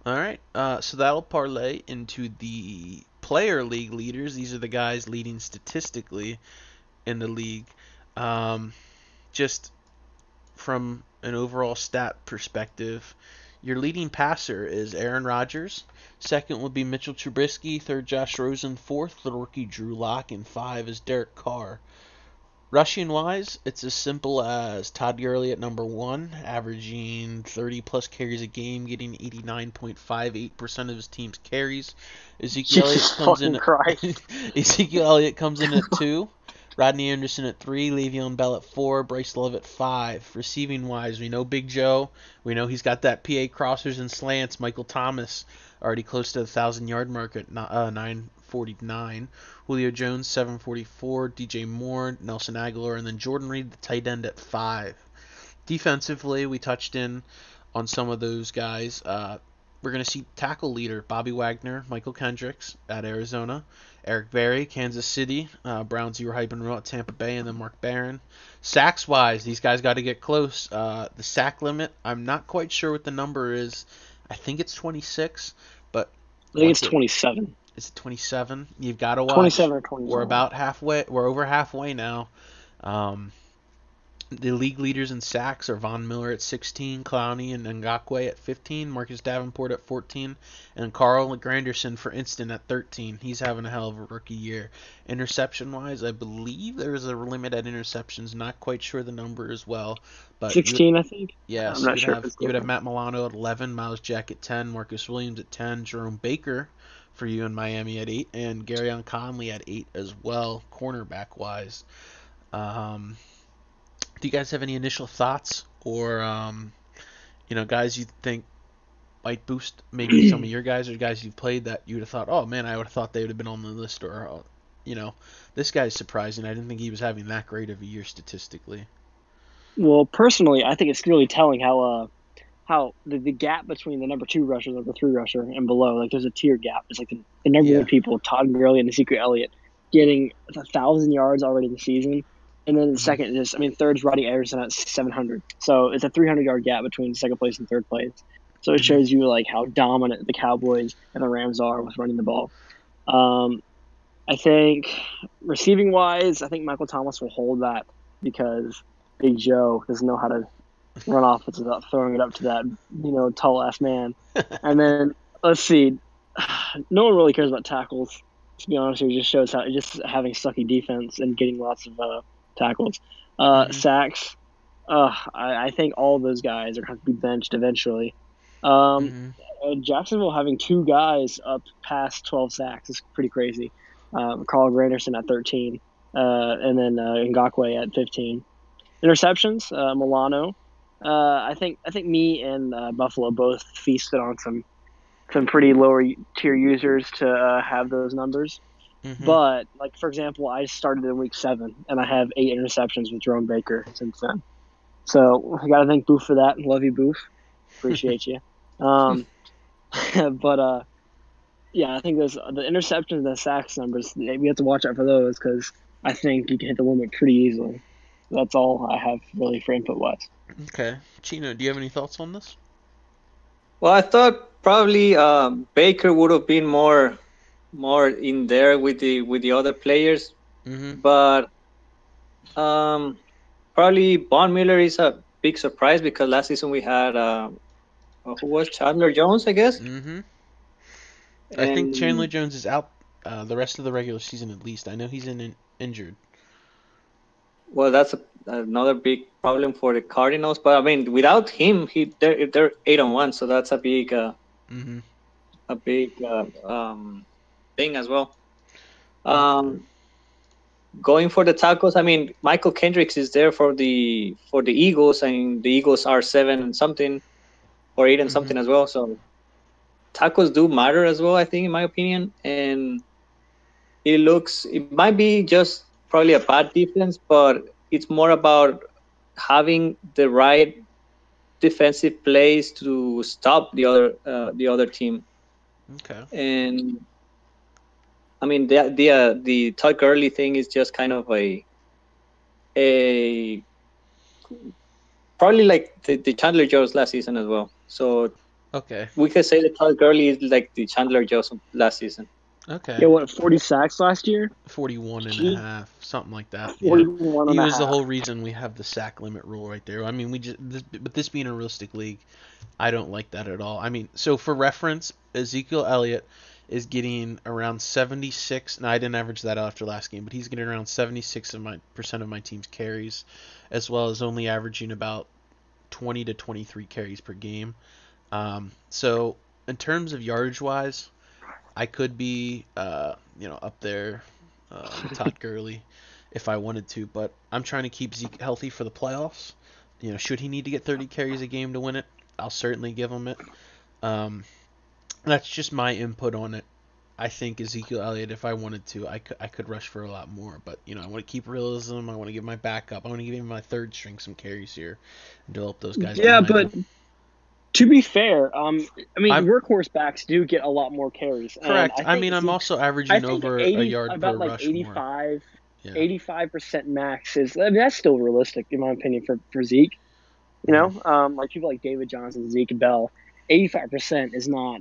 All right. So that'll parlay into the player league leaders. These are the guys leading statistically in the league. Um, just from an overall stat perspective, your leading passer is Aaron Rodgers. Second would be Mitchell Trubisky. Third, Josh Rosen. Fourth, the rookie Drew Lock. And five is Derek Carr. Rushing wise, it's as simple as Todd Gurley at number one, averaging 30 plus carries a game, getting 89.58% of his team's carries. Ezekiel Jesus Elliott comes fucking in. Christ. Ezekiel Elliott comes in at two. Rodney Anderson at three, Le'Veon Bell at four, Bryce Love at five. Receiving wise, we know Big Joe. We know he's got that PA crossers and slants. Michael Thomas already close to the 1,000-yard mark at 949. Julio Jones 744, DJ Moore, Nelson Aguilar, and then Jordan Reed, the tight end, at five. Defensively, we touched in on some of those guys. We're going to see tackle leader Bobby Wagner, Michael Kendricks at Arizona, Eric Berry, Kansas City, Browns you were hyping about Tampa Bay, and then Mark Barron. Sacks wise, these guys got to get close. The sack limit, I'm not quite sure what the number is. I think it's 26, but I think it's once it 27. is it 27? You've got to watch. 27 or We're 29. about halfway. We're over halfway now. Um, the league leaders in sacks are Von Miller at 16, Clowney and Ngakwe at 15, Marcus Davenport at 14, and Carl Granderson for instant at 13. He's having a hell of a rookie year. Interception-wise, I believe there is a limit at interceptions. Not quite sure the number as well, but 16, I think. yeah, I'm so not sure if it's you would have different. Matt Milano at 11, Miles Jack at 10, Marcus Williams at 10, Jerome Baker for you in Miami at 8, and Garyon Conley at 8 as well, cornerback wise. Um, do you guys have any initial thoughts or guys you think might boost maybe some of your guys or guys you've played that you would have thought, oh man, I would have thought they would have been on the list, or this guy's surprising. I didn't think he was having that great of a year statistically. Well, personally, I think it's really telling how the gap between the number 2 rusher, number 3 rusher, and below, like there's a tier gap. It's like the number Yeah. 1 people, Todd Gurley and Ezekiel Elliott, getting 1,000 yards already in the season. And then Mm-hmm. second is, third's Rodney Anderson at 700. So it's a 300-yard gap between second place and third place. So it Mm-hmm. shows you like how dominant the Cowboys and the Rams are with running the ball. I think receiving wise, I think Michael Thomas will hold that because Big Joe doesn't know how to run offense without throwing it up to that tall ass man. And then let's see, no one really cares about tackles. To be honest, it just shows how just having sucky defense and getting lots of tackles. Mm-hmm. Sacks. I think all those guys are going to be benched eventually. Mm-hmm. Jacksonville having two guys up past 12 sacks is pretty crazy. Carl Granderson at 13, and then Ngakwe at 15. Interceptions, Milano. I think me and Buffalo both feasted on some pretty lower tier users to have those numbers. Mm-hmm. But like for example, I started in week 7 and I have 8 interceptions with Jerome Baker since then. So I got to thank Boof for that. Love you, Boof. Appreciate you. Um, but yeah, I think those the interceptions and the sacks numbers. We have to watch out for those because I think you can hit the limit pretty easily. That's all I have really for input wise. Okay. Chino, do you have any thoughts on this? Well, I thought probably Baker would have been more in there with the other players, Mm-hmm. but um, probably Von Miller is a big surprise because last season we had who was Chandler Jones, I guess, Mm-hmm. I think Chandler and Jones is out the rest of the regular season at least. I know he's injured. well, that's another big problem for the Cardinals. But I mean, without him, they're 8-1, so that's Mm-hmm. a big thing as well. Okay. Um, Going for the tackles, I mean, Michael Kendricks is there for the Eagles, and the Eagles are 7 and something or 8 and Mm-hmm. something as well. So tackles do matter as well, I think, in my opinion. And it might be just probably a bad defense, but it's more about having the right defensive plays to stop the other team. Okay. And I mean, the Todd Gurley thing is just kind of a probably like the Chandler Jones last season as well. So Okay. we could say that Todd Gurley is like the Chandler Jones of last season. Okay. Yeah, what 40 sacks last year? 41 and a Gee, half, something like that. Yeah. 41 He and a was the half. whole reason we have the sack limit rule right there. I mean, but this being a realistic league, I don't like that at all. I mean, so for reference, Ezekiel Elliott is getting around 76. And I didn't average that out after last game, but he's getting around 76 of my percent of my team's carries, as well as only averaging about 20 to 23 carries per game. So in terms of yardage wise, I could be, up there with Todd Gurley if I wanted to, but I'm trying to keep Zeke healthy for the playoffs. Should he need to get 30 carries a game to win it, I'll certainly give him it. Um, that's just my input on it. I think Ezekiel Elliott, if I wanted to, I could rush for a lot more, but I want to keep realism. I want to give my backup. I want to give even my third string some carries here and develop those guys Yeah, behind him. but to be fair, I mean, I'm workhorse backs do get a lot more carries, and correct. I I think mean, I'm Zeke's. also I averaging think over a 80, yard per about like rush more. 85, Yeah. 85% max is. I mean, that's still realistic in my opinion for Zeke. Mhm. Like people like David Johnson, Zeke Bell, 85% is not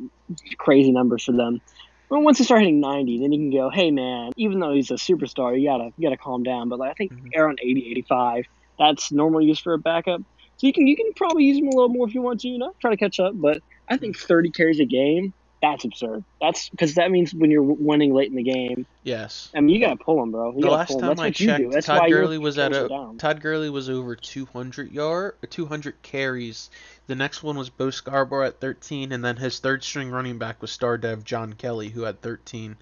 crazy numbers for them. But once you start hitting 90, then you can go, hey man, even though he's a superstar, you gotta calm down. But like, I think Mhm. around 80, 85, that's normal use for a backup. So you can probably use him a little more if you want to, try to catch up. But I think 30 carries a game, that's absurd. That's because that means when you're winning late in the game, Yes. I mean, you gotta pull him, bro. You The gotta last pull him. time That's I what you do. checked, That's why your carries are down. Todd Gurley was over 200 carries. The next one was Bo Scarborough at 13, and then his third string running back was star dev John Kelly, who had 13.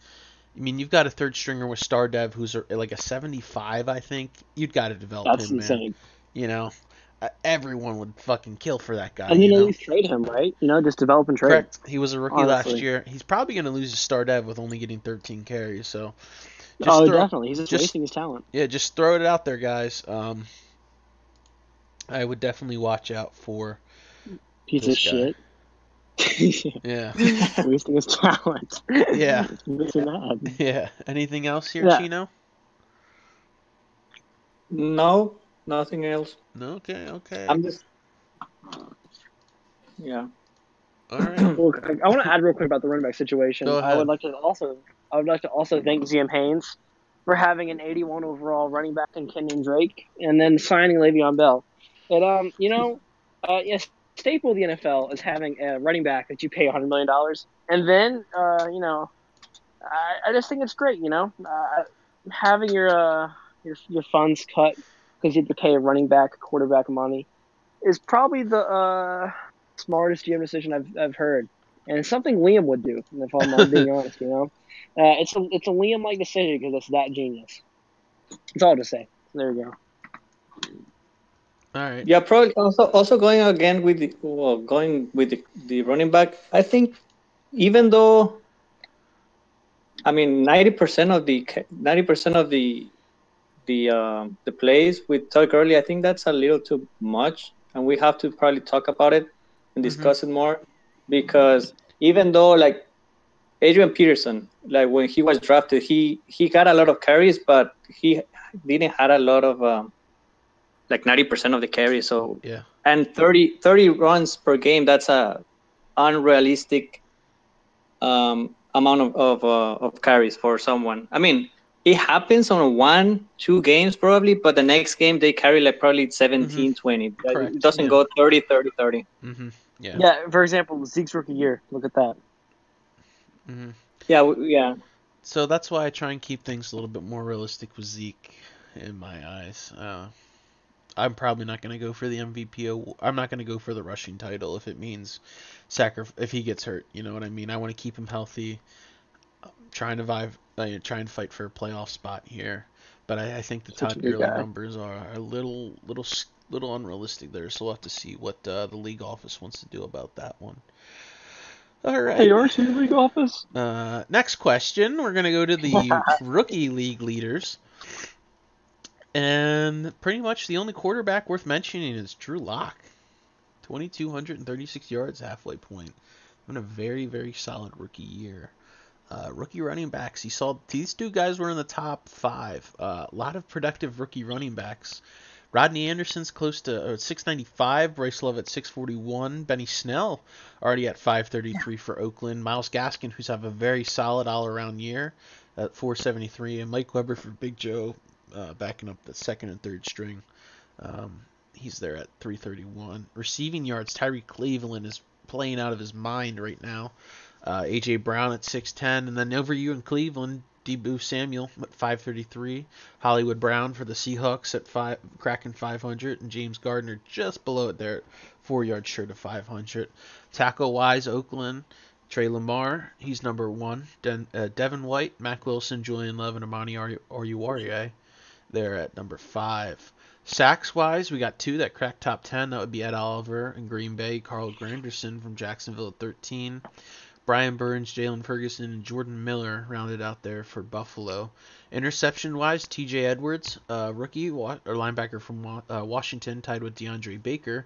I mean, you've got a third stringer with star dev who's like a 75, I think. You'd got to develop That's him, man. insane. You know, everyone would fucking kill for that guy. And then at least trade him, right? Just develop and trade. Correct. He was a rookie last Honestly. year. He's probably going to lose his star dev with only getting 13 carries. So just Oh, throw, definitely. He's just just wasting his talent. yeah, just throw it out there, guys. I would definitely watch out for Piece of this guy. shit. Yeah. Wasting his talent. Yeah. It's really mad. Yeah. Anything else here, Yeah. Chino? No, nothing else. No. Okay. Okay. I'm just yeah. All right. Well, I want to add real quick about the running back situation. Go I would ahead. like to also thank ZM Haynes for having an 81 overall running back in Kenyon Drake and then signing Le'Veon Bell. But yes, staple of the NFL is having a running back that you pay $100 million, and then I just think it's great. Having your funds cut because you have to pay a running back, quarterback money is probably the smartest GM decision I've heard, and it's something Liam would do. If I'm being honest, it's a Liam like decision because it's that genius. That's all to say. There you go. All right. Yeah, probably also going again with the running back. I think even though, I mean, 90% of the plays with Todd Gurley, I think that's a little too much, and we have to probably talk about it and Mm-hmm. discuss it more, because even though like Adrian Peterson, like when he was drafted, he got a lot of carries, but he didn't had a lot of like 90% of the carries. So, Yeah. and 30 runs per game, that's a unrealistic amount of carries for someone. I mean, it happens on 1-2 games probably, but the next game they carry like probably Mm-hmm. 17, 20. It Correct. doesn't Yeah. go 30, 30, 30. Mm-hmm. Yeah. Yeah, for example, Zeke's rookie year. Look at that. Mm-hmm. Yeah, yeah. So that's why I try and keep things a little bit more realistic with Zeke in my eyes. I'm probably not going to go for the MVP. I'm not going to go for the rushing title if it means if he gets hurt. You know what I mean? I want to keep him healthy. Trying to try and fight for a playoff spot here. But I think the Such a Todd good Gurley guy. numbers are a little unrealistic there. So we'll have to see what the league office wants to do about that one. All Hey, right. aren't you league office? Next question. We're gonna go to the rookie league leaders. And pretty much the only quarterback worth mentioning is Drew Lock. 2,236 yards, halfway point. Having a very, very solid rookie year. Rookie running backs. These two guys were in the top 5. A lot of productive rookie running backs. Rodney Anderson's close to 695. Bryce Love at 641. Benny Snell already at 533 for Oakland. Myles Gaskin, who's have a very solid all-around year, at 473. And Mike Weber for Big Joe, backing up the second and third string. He's there at 331. Receiving yards, Tyree Cleveland is playing out of his mind right now. A.J. Brown at 610. And then over you in Cleveland, Deebo Samuel at 533. Hollywood Brown for the Seahawks at cracking 500. And James Gardner just below it there at 4 yards short of 500. Tackle-wise, Oakland, Trey Lamar, he's number 1. Devin White, Mac Wilson, Julian Love, and Amani Oruwariye, they're at number 5. Sacks-wise, we got 2 that cracked top 10. That would be Ed Oliver in Green Bay, Carl Granderson from Jacksonville at 13. Brian Burns, Jalen Ferguson, and Jordan Miller rounded out there for Buffalo. Interception-wise, T.J. Edwards, rookie or linebacker from Washington, tied with DeAndre Baker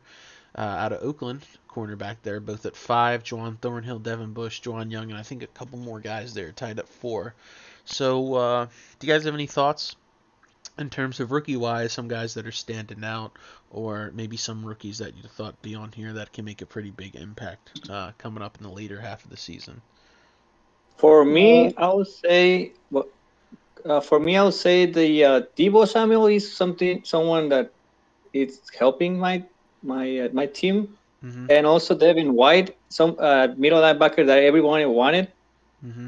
out of Oakland, cornerback there, both at 5. Juwan Thornhill, Devin Bush, Juwan Young, and I think a couple more guys there tied at 4. So, do you guys have any thoughts in terms of rookie-wise, some guys that are standing out, or maybe some rookies that you thought be on here that can make a pretty big impact coming up in the later half of the season? For Uh, me, I would say, the Debo Samuel is someone that is helping my team, Mm-hmm. and also Devin White, some middle linebacker that everyone wanted, Mm-hmm.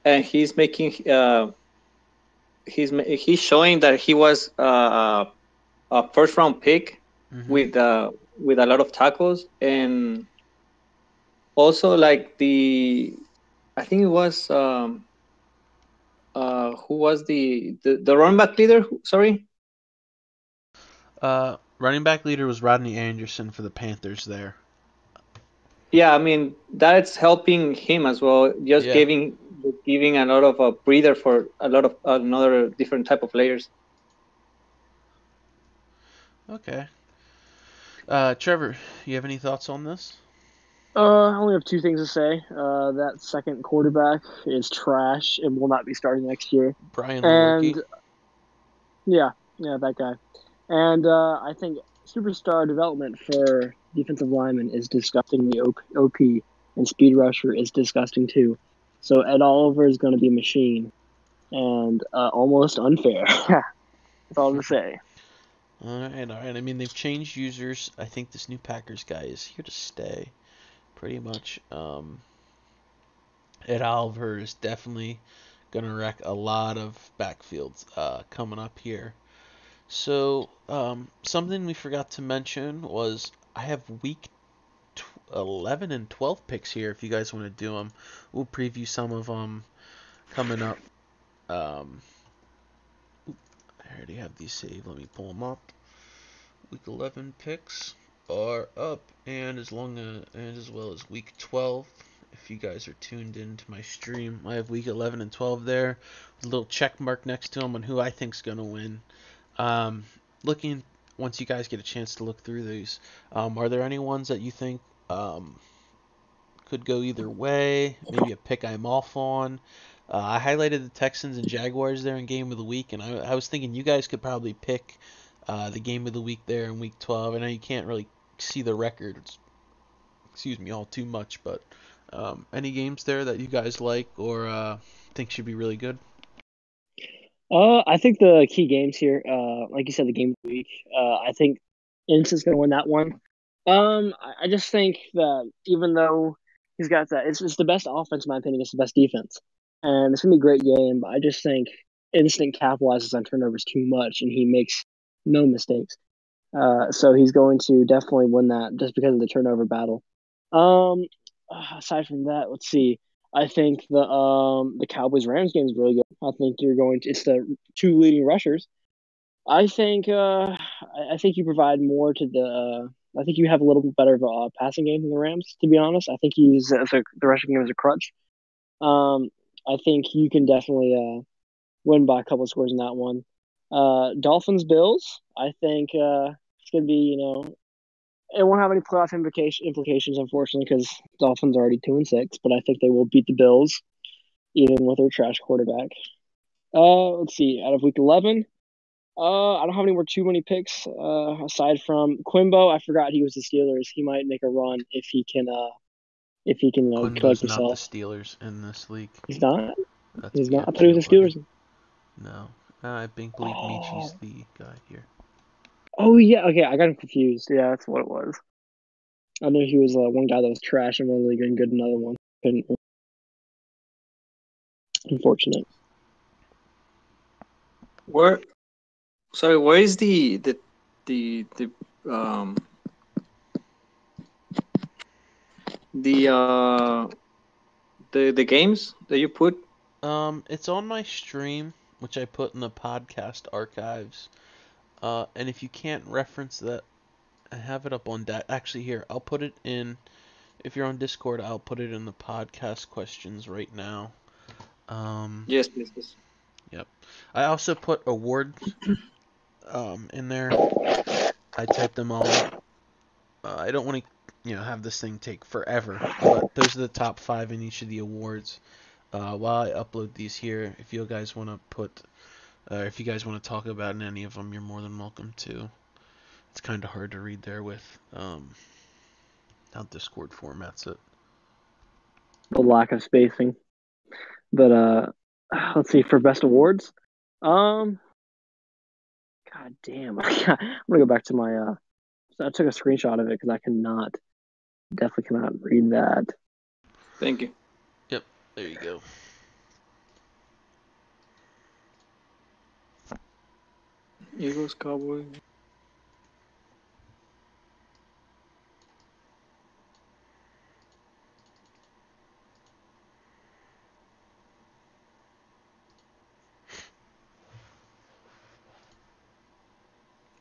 and he's showing that he was a first round pick Mm-hmm. with a lot of tackles, and also like I think it was who was the running back leader? Sorry. Running back leader was Rodney Anderson for the Panthers there. Yeah, I mean that's helping him as well. Just Yeah. giving a lot of a breather for a lot of another different type of players. Okay. Trevor, you have any thoughts on this? I only have 2 things to say. That second quarterback is trash and will not be starting next year. Brian And Lewerke. yeah, that guy. And I think superstar development for defensive lineman is disgustingly OP, and speed rusher is disgusting too. So Ed Oliver is going to be a machine, and almost unfair. That's all to say. All right, all right. I mean, they've changed users. I think this new Packers guy is here to stay, pretty much. Ed Oliver is definitely gonna wreck a lot of backfields coming up here. So, something we forgot to mention was I have week 11 and 12 picks here if you guys want to do them. We'll preview some of them coming up. I already have these saved. Let me pull them up. Week 11 picks are up, and as well as week 12. If you guys are tuned into my stream, I have week 11 and 12 there, with a little check mark next to them on who I think's gonna win. Looking once you guys get a chance to look through these, are there any ones that you think could go either way? Maybe a pick I'm off on. I highlighted the Texans and Jaguars there in game of the week, and I was thinking you guys could probably pick the game of the week there in week 12. I know you can't really see the records, all too much, but any games there that you guys like or think should be really good? I think the key games here, like you said, the game of the week. I think Instin's gonna win that one. I just think that even though he's got that, it's the best offense in my opinion. It's the best defense, and it's gonna be a great game. But I just think Instant capitalizes on turnovers too much, and he makes no mistakes. So he's going to definitely win that just because of the turnover battle. Um, Aside from that, let's see. I think the Cowboys Rams game is really good. I think it's the two leading rushers. I think you provide more to the. I think you have a little bit better of a passing game than the Rams. To be honest, I think you use the rushing game as a crutch. Um, I think you can definitely win by a couple of scores in that one. Dolphins Bills. I think it's gonna be it won't have any playoff implications unfortunately because Dolphins are already 2-6, but I think they will beat the Bills even with their trash quarterback. Let's see. Out of week 11, I don't have any more too many picks aside from Quimbo. I forgot he was the Steelers. He might make a run if he can collect Quinbo's not the himself. Steelers in this league. He's not. That's He's not. I thought he was the everybody. Steelers. No, I believe Michi's Oh. the guy here. Oh yeah. Okay, I got him confused. Yeah, that's what it was. I knew he was one guy that was trash in one league and good in another one. Unfortunate. Where is the um the the games that you put? It's on my stream, which I put in the podcast archives. And if you can't reference that, I have it up on that. Actually, here, I'll put it in. If you're on Discord, I'll put it in the podcast questions right now. Yes, please. Yes. Yep. I also put awards in there. I typed them all. I don't want to, have this thing take forever, but those are the top 5 in each of the awards. While I upload these here, if you guys want to if you guys want to talk about any of them, you're more than welcome to. It's kind of hard to read there with how Discord formats it. The lack of spacing. But let's see for best awards. God damn. I'm gonna go back to my I took a screenshot of it because I cannot definitely cannot read that. Thank you. Yep, there you go. Eagles, Cowboys.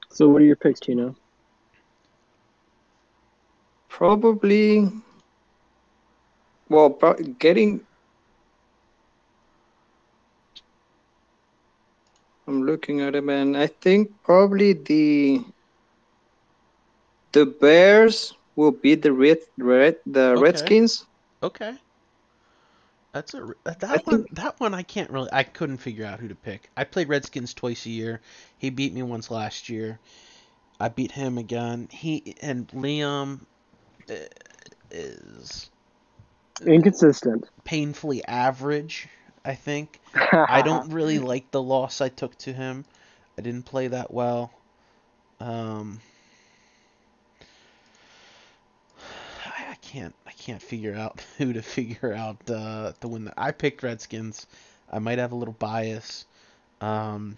So what are your picks, Tino? Probably. Well, getting. I'm looking at him, and I think probably the Bears will beat the Okay. Redskins. Okay. That's I think. that one I couldn't figure out who to pick. I played Redskins twice a year. He beat me once last year. I beat him again. He and Liam is Inconsistent. painfully average, I think. I don't really like the loss I took to him. I didn't play that well. I can't figure out who to figure out to win. I picked Redskins. I might have a little bias. Another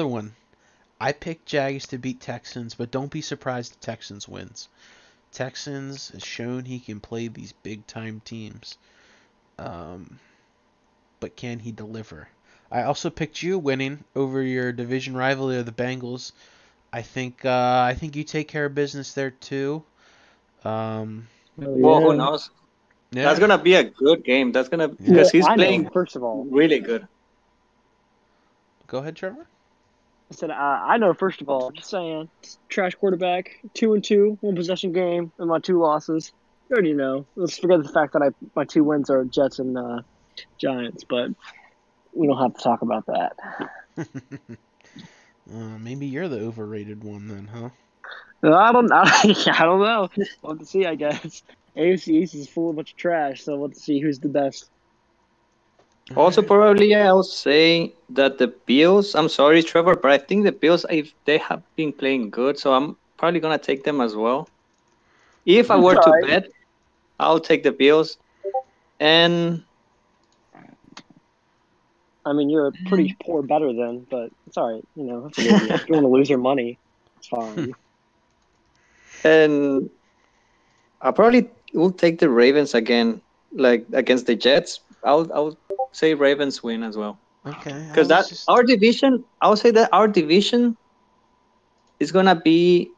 one. I picked Jags to beat Texans, but don't be surprised if Texans wins. Texans has shown he can play these big time teams. Um, but can he deliver? I also picked you winning over your division rival, the Bengals. I think you take care of business there too. Um, Oh Well, who yeah. knows? That's yeah, gonna be a good game. That's gonna yeah. because Well, he's I know. playing First of all, really good. Go ahead, Trevor. I said I know. First of all, just saying, trash quarterback, 2-2, one possession game, and my two losses. You already know. Let's forget the fact that my two wins are Jets and Giants, but we don't have to talk about that. Maybe you're the overrated one then, huh? No, I don't know. We'll have to see, I guess. AFC East is full of a bunch of trash, so we'll have to see who's the best. All Also, right. probably I'll say that the Bills. I'm sorry, Trevor, but I think the Bills, if they have been playing good, so I'm probably gonna take them as well. If I It's were all to right. bet, I'll take the Bills. And I mean, you're a pretty poor better then, but it's all right. You know, that's what it is. If you want to lose your money, it's fine. and I probably will take the Ravens again, like against the Jets. I'll say Ravens win as well Okay. I because was that just our division. I'll say that our division is gonna be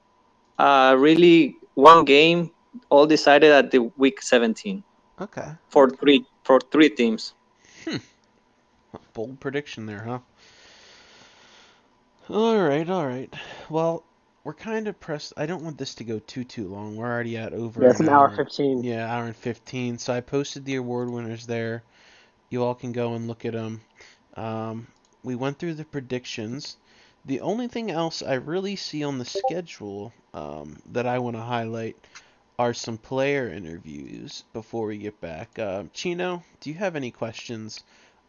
really one game all decided at the week 17 okay. for three teams. Hmm. Bold prediction there, huh? All right, all right. Well, we're kind of pressed. I don't want this to go too long. We're already at over Yeah, it's an an hour hour. 15. Yeah, hour and 15. So I posted the award winners there. You all can go and look at them. Um, we went through the predictions. The only thing else I really see on the schedule that I want to highlight are some player interviews before we get back. Chino, do you have any questions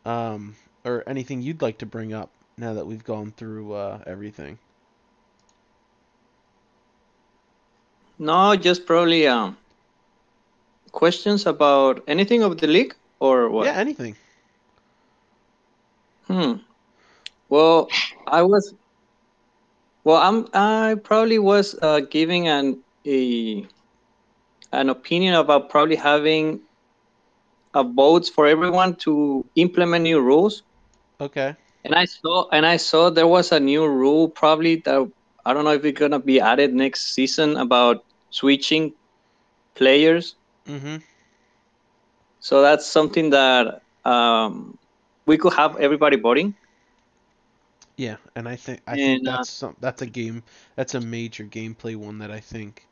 um, or anything you'd like to bring up now that we've gone through everything? No, just probably questions about anything of the league or Yeah, what? anything. Hmm. Well, I was. Well, I probably was giving an opinion about probably having a votes for everyone to implement new rules. Okay. And I saw there was a new rule probably that I don't know if it's gonna be added next season about switching players. Mm-hmm. So that's something that we could have everybody voting. Yeah, and I think And that's a game that's a major gameplay one that I think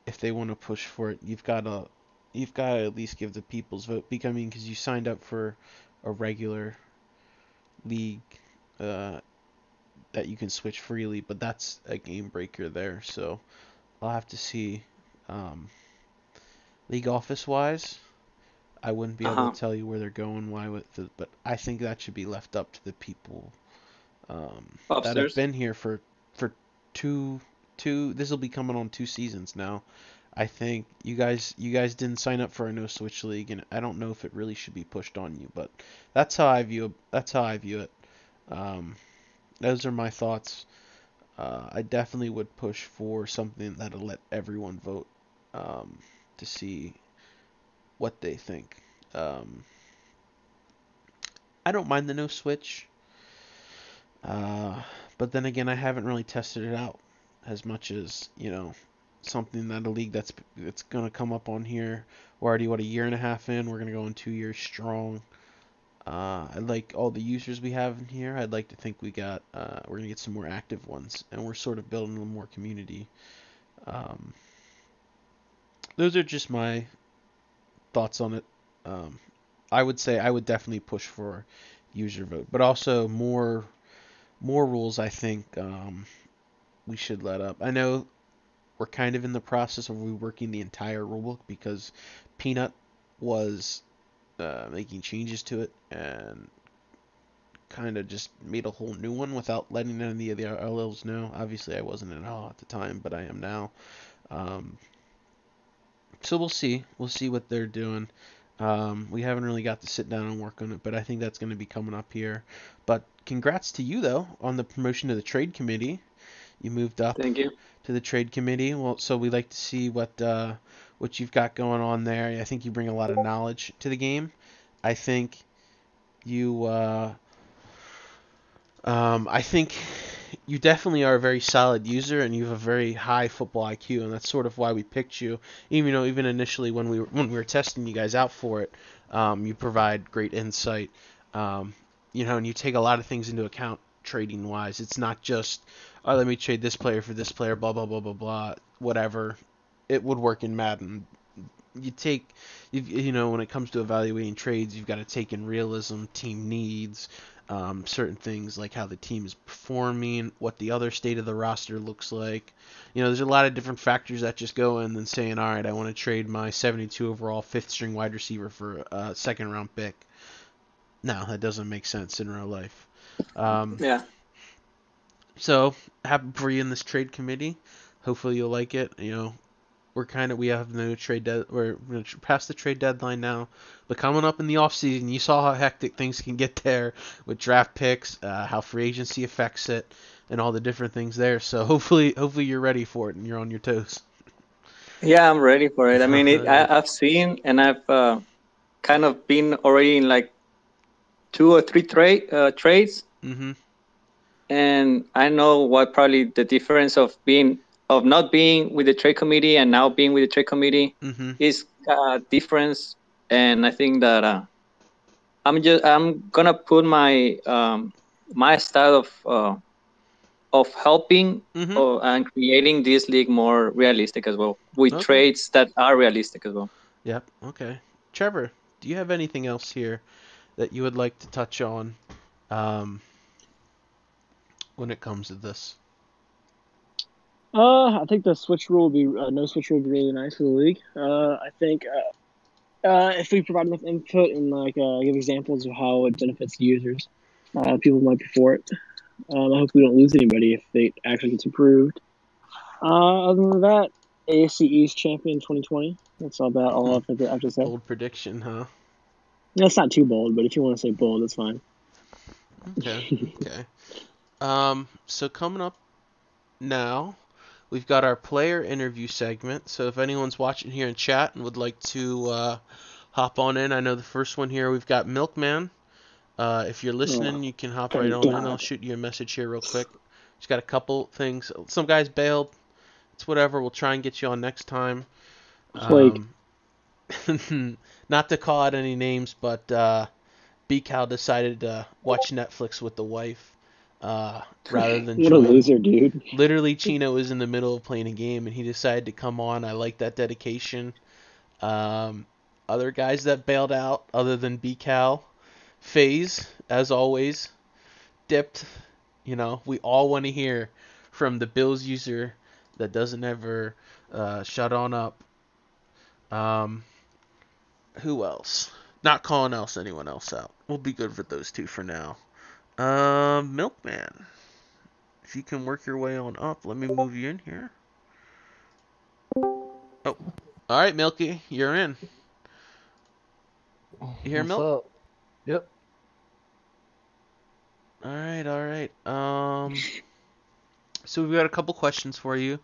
if they want to push for it, you've got to at least give the people's vote. Because I mean, because you signed up for a regular league uh, that you can switch freely, but that's a game breaker there. So I'll have to see. Um, League office wise, I wouldn't be able uh-huh. to tell you where they're going, why with it, but I think that should be left up to the people that have Upstairs. been here for two two. This will be coming on 2 seasons now. I think you guys didn't sign up for a no switch league, and I don't know if it really should be pushed on you, but that's how I view it. Um, those are my thoughts. I definitely would push for something that'll let everyone vote um, to see what they think. Um, I don't mind the no switch, uh, but then again, I haven't really tested it out as much as something that a league that's gonna come up on here. We're already what a year and a half in. We're gonna go in 2 years strong. I like all the users we have in here. I'd like to think we're gonna get some more active ones, and we're sort of building a little more community. Um, those are just my thoughts on it. Um, I would say I would definitely push for user vote, but also more rules. I think we should let up. I know we're kind of in the process of reworking the entire rulebook because Peanut was making changes to it and kind of just made a whole new one without letting any of the LLs know. Obviously, I wasn't at all at the time, but I am now. Um, so we'll see. We'll see what they're doing. We haven't really got to sit down and work on it, but I think that's going to be coming up here. But congrats to you though on the promotion to the trade committee. You moved up Thank you. to the trade committee. Well, so we like to see what you've got going on there. I think you bring a lot of knowledge to the game. I think you I think you definitely are a very solid user, and you have a very high football IQ, and that's sort of why we picked you. Even initially when we were testing you guys out for it, you provide great insight. And you take a lot of things into account trading wise. It's not just, oh, let me trade this player for this player, blah blah blah blah blah, whatever. It would work in Madden. When it comes to evaluating trades, you've got to take in realism, team needs, certain things like how the team is performing, what the other state of the roster looks like. There's a lot of different factors that just go in than saying, all right, I want to trade my 72 overall fifth string wide receiver for a second round pick. No, that doesn't make sense in real life. Yeah. So happy for you in this trade committee. Hopefully you'll like it. We have no we're past the trade deadline now, but coming up in the off season, you saw how hectic things can get there with draft picks, how free agency affects it, and all the different things there. So hopefully you're ready for it and you're on your toes. Yeah, I'm ready for it. I mean, Alright. I've seen and I've kind of been already in like 2 or 3 trades, Mhm. and I know what probably the difference of not being with the trade committee and now being with the trade committee Mhm. is difference. And I think that I'm gonna put my style of helping Mhm. and creating this league more realistic as well, with Okay. trades that are realistic as well. Yep. Okay. Trevor, do you have anything else here that you would like to touch on um, when it comes to this? I think the switch rule would be no switch rule would be really nice for the league. I think if we provide enough input and give examples of how it benefits the users, people might be for it. I hope we don't lose anybody if it actually gets approved. Other than that, AFC East champion 2020. That's about all I have to say. Bold prediction, huh? That's not too bold, but if you want to say bold, that's fine. Okay. Okay. So coming up now, we've got our player interview segment. So if anyone's watching here in chat and would like to hop on in, I know the first one here we've got Milkman. If you're listening, Oh, you can hop right thank on in. I'll God. shoot you a message here real quick. Just got a couple things. Some guys bailed. It's whatever. We'll try and get you on next time. Plague. Um, not to call out any names, but B-Cal decided to watch Netflix with the wife rather than What a join. loser, dude. Literally, Chino was in the middle of playing a game, and he decided to come on. I like that dedication. Um, Other guys that bailed out, other than B-Cal, FaZe, as always, dipped. We all want to hear from the Bills user that doesn't ever shut on up. Um, who else? Not calling anyone else out. We'll be good with those two for now. Milkman, if you can work your way on up, let me move you in here. Oh, all right, Milky, you're in. You hear, What's Milk? up? Yep. All right, all right. So we've got a couple questions for you.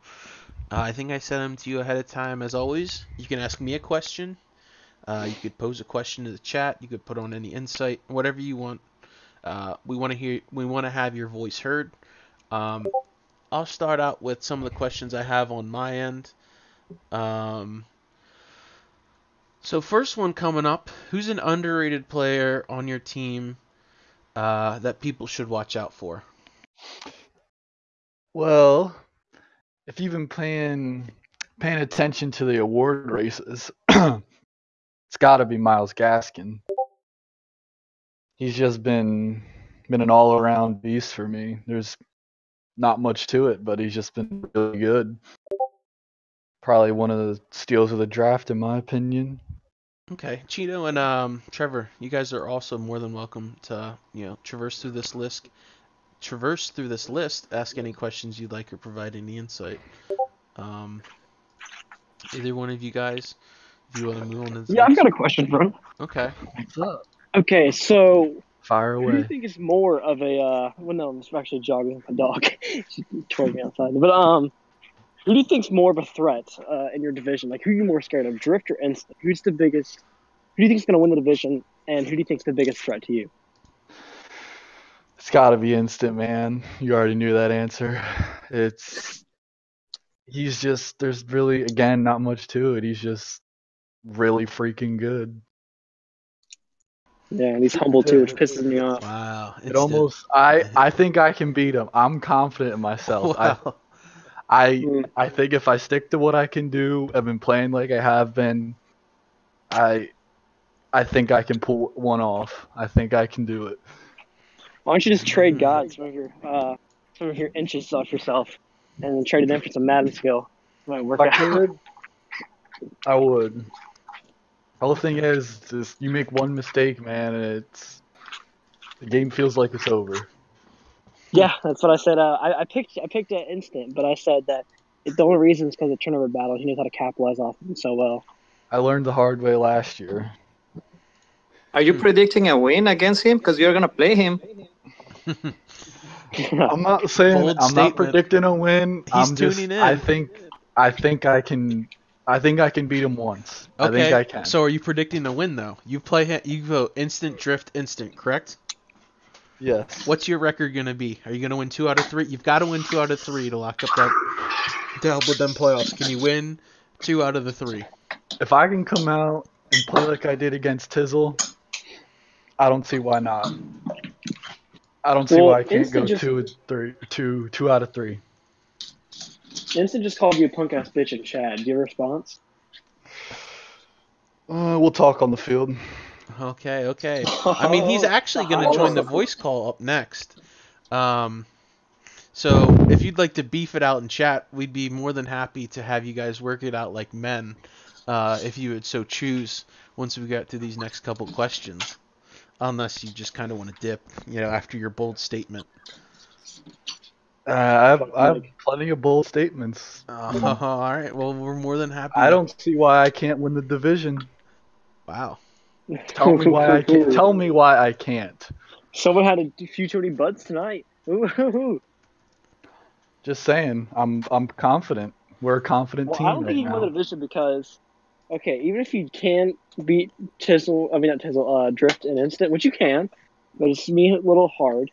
I think I sent them to you ahead of time. As always, you can ask me a question. You could pose a question to the chat. You could put on any insight, whatever you want. We want to hear. We want to have your voice heard. Um, I'll start out with some of the questions I have on my end. So first one coming up: who's an underrated player on your team that people should watch out for? Well, if you've been paying attention to the award races, it's got to be Miles Gaskin. He's just been an all-around beast for me. There's not much to it, but he's just been really good. Probably one of the steals of the draft, in my opinion. Okay, Chino and Trevor, you guys are also more than welcome to traverse through this list. Ask any questions you'd like, or provide any insight. Um, Either one of you guys, If you want to move on to the Yeah, I've next. got a question for him. Okay. What's up? Okay, so Fire who do you away. think is more of a well, no, I'm actually jogging with my dog. She tore me outside. But who do you think's more of a threat in your division? Like, who are you more scared of, Drift or Instant? Who's the biggest? Who do you think's going to win the division, and who do you think's the biggest threat to you? It's got to be Instant, man. You already knew that answer. He's just, there's really, again, not much to it. He's just really freaking good. Yeah, and he's humble too, which pisses me off. Wow. It almost, I think I can beat him. I'm confident in myself. Wow. I think if I stick to what I can do, I've been playing like I have been. I think I can pull one off. I think I can do it. Why don't you just trade God some of your inches off yourself, and then trade them for some Madden skill? Might work If I out. could, I would. All the thing is you make one mistake, man, and the game feels like it's over. Yeah, that's what I said. I picked an Instant, but I said that the only reason is because of turnover battle. He knows how to capitalize off them so well. I learned the hard way last year. Are you predicting a win against him? Because you're gonna play him. I'm not saying Bold I'm not statement. predicting a win. He's I'm just tuning in. I think I can beat him once. Okay. I think I can. So are you predicting a win though? You vote Instant, Drift, Instant, correct? Yes. What's your record gonna be? Are you gonna win 2 out of 3? You've got to win 2 out of 3 to lock up that to help with them playoffs. Can you win 2 out of the 3? If I can come out and play like I did against Tizzle, I don't see why not. I don't see Well, why I can't Instant go just- 2 out of 3. Instant just called you a punk ass bitch in Chad. Do you have a response? We'll talk on the field. Okay. I mean, he's actually gonna join the voice call up next. So if you'd like to beef it out in chat, we'd be more than happy to have you guys work it out like men, if you would so choose. Once we get to these next couple questions, unless you just kind of want to dip, after your bold statement. I have plenty of bold statements. All right. Well, we're more than happy. I don't see why I can't win the division. Wow. Tell me why I can't. Tell me why I can't. Someone had a few too many buds tonight. Ooh. Just saying. I'm confident. We're a confident Well, team I don't think right you can win the now. division because, okay, even if you can beat Drift and Instant, which you can, but it's me a little hard.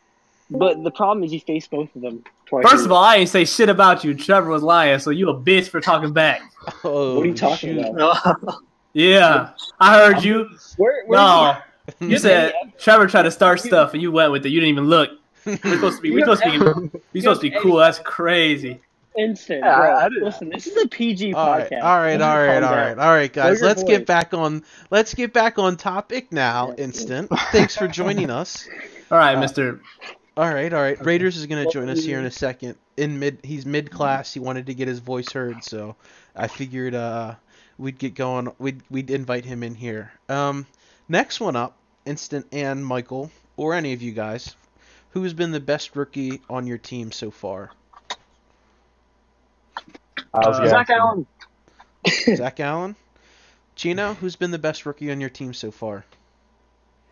But the problem is you face both of them twice. First of all, I ain't say shit about you. Trevor was lying, so you a bitch for talking back. Oh, What are you talking shoot. about? Yeah, I heard you. Where No, you You're said the- Trevor tried to start stuff and you went with it. You didn't even look. We're supposed to be. We're supposed to be cool. That's crazy. Instant, Yeah, bro. I didn't- Listen, this is a PG All right, podcast. all right, You need all to right, calm all down. right, all right, guys. Lower your Let's get voice. back on. Let's get back on topic now. Yeah. Instant. Thanks for joining us. All right, Mister. All right. Raiders is gonna join us here in a second. He's mid class. He wanted to get his voice heard, so I figured we'd get going. We'd invite him in here. Next one up, Instant and Michael, or any of you guys, who's been the best rookie on your team so far? Zach Allen. Zach Allen. Chino, who's been the best rookie on your team so far?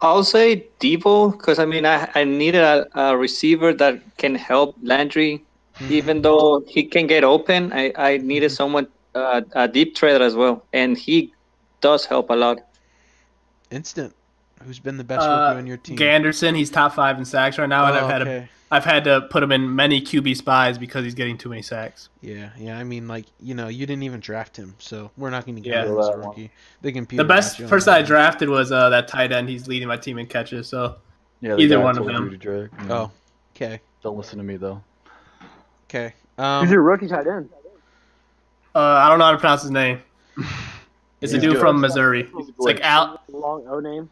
I'll say Devo because I needed a receiver that can help Landry, even though he can get open. I needed someone a deep threat as well, and he does help a lot. Instant. Who's been the best rookie on your team? Ganderson. He's top 5 in sacks right now, and okay. I've had to put him in many QB spies because he's getting too many sacks. Yeah. I mean, you didn't even draft him, so we're not going to Yeah. get him as a rookie. The computer. The best got you on person that I one. drafted was that tight end. He's leading my team in catches. So Yeah, Either guy one of told them. you to drag. Yeah. Oh, okay. Don't listen to me though. Okay. Who's your rookie tight end? I don't know how to pronounce his name. It's a He's dude good. from Missouri. He's It's like blitz. Al. Long O name.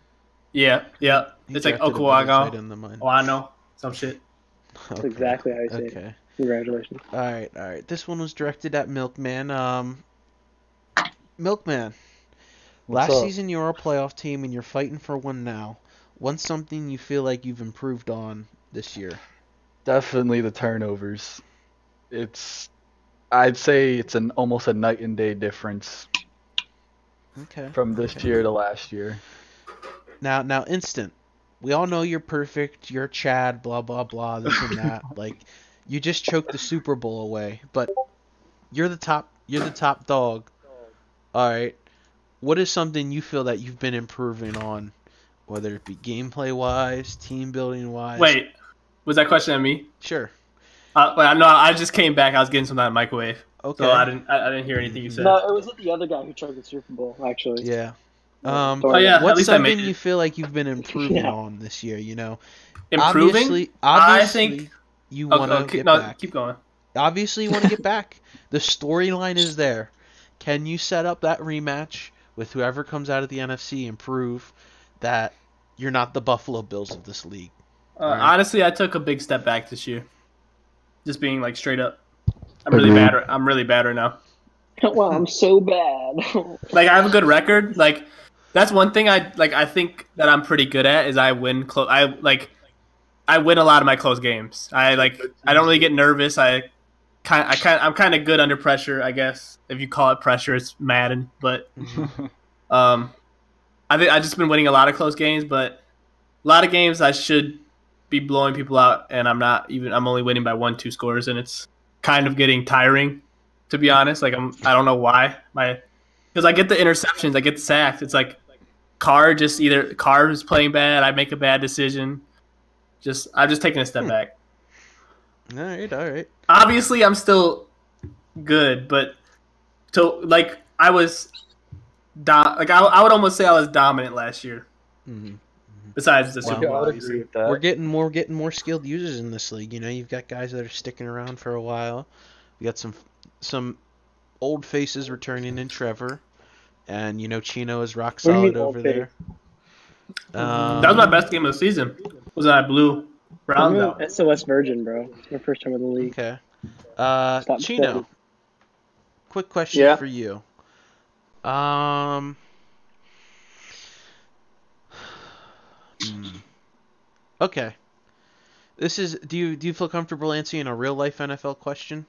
Yeah. He It's like drafted a better tight Okuwago. end than mine. Wano. Some shit. That's Okay. exactly how you say it. Okay. Congratulations. All right. This one was directed at Milkman. Milkman. What's Last up? season you were a playoff team and you're fighting for one now. What's something you feel like you've improved on this year? Definitely the turnovers. I'd say it's almost a night and day difference. Okay. from this year to last year. Now, Instant. We all know you're perfect. You're Chad. Blah blah blah. This and that. Like, you just choked the Super Bowl away, but you're the top. You're the top dog. All right. What is something you feel that you've been improving on, whether it be gameplay wise, team building wise? Wait, was that question at me? Sure. No, I just came back. I was getting something out of the microwave, Okay. so I didn't hear anything you said. No, it was the other guy who choked the Super Bowl, actually. Yeah. Don't Oh worry yeah, about What's at least I made something it. you feel like you've been improving Yeah. on this year? You know, Improving. obviously, I think. you want to get back. Keep going. Obviously, you want to get back. The storyline is there. Can you set up that rematch with whoever comes out of the NFC and prove that you're not the Buffalo Bills of this league? Right. Honestly, I took a big step back this year. Just being like straight up. I'm really bad. I'm really bad right now. it. Wow, I'm so bad. Like I have a good record. Like that's one thing I think that I'm pretty good at is I win close. I win a lot of my close games. I don't really get nervous. I'm kind of good under pressure, I guess. If you call it pressure, it's Madden. But I just been winning a lot of close games, but a lot of games I should be blowing people out, and I'm not even. I'm only winning by 1-2 scores, and it's kind of getting tiring, to be honest. Like I don't know why because I get the interceptions, I get the sacks. It's like Carr is playing bad. I make a bad decision. I'm just taking a step back. All right. Obviously, I'm still good, but I was, I would almost say I was dominant last year. Mm-hmm. Besides the Wow. Super Bowl, I would obviously. agree with that. We're getting more skilled users in this league. You know, you've got guys that are sticking around for a while. We got some old faces returning in Trevor, and you know Chino is rock What do you mean solid over old there. That was my best game of the season. Was that blue Browns I'm out? an SOS virgin, bro. It's my first time in the league. Okay. Stop Chino, spitting. quick question Yeah. for you. Okay. This is. Do you feel comfortable answering a real life NFL question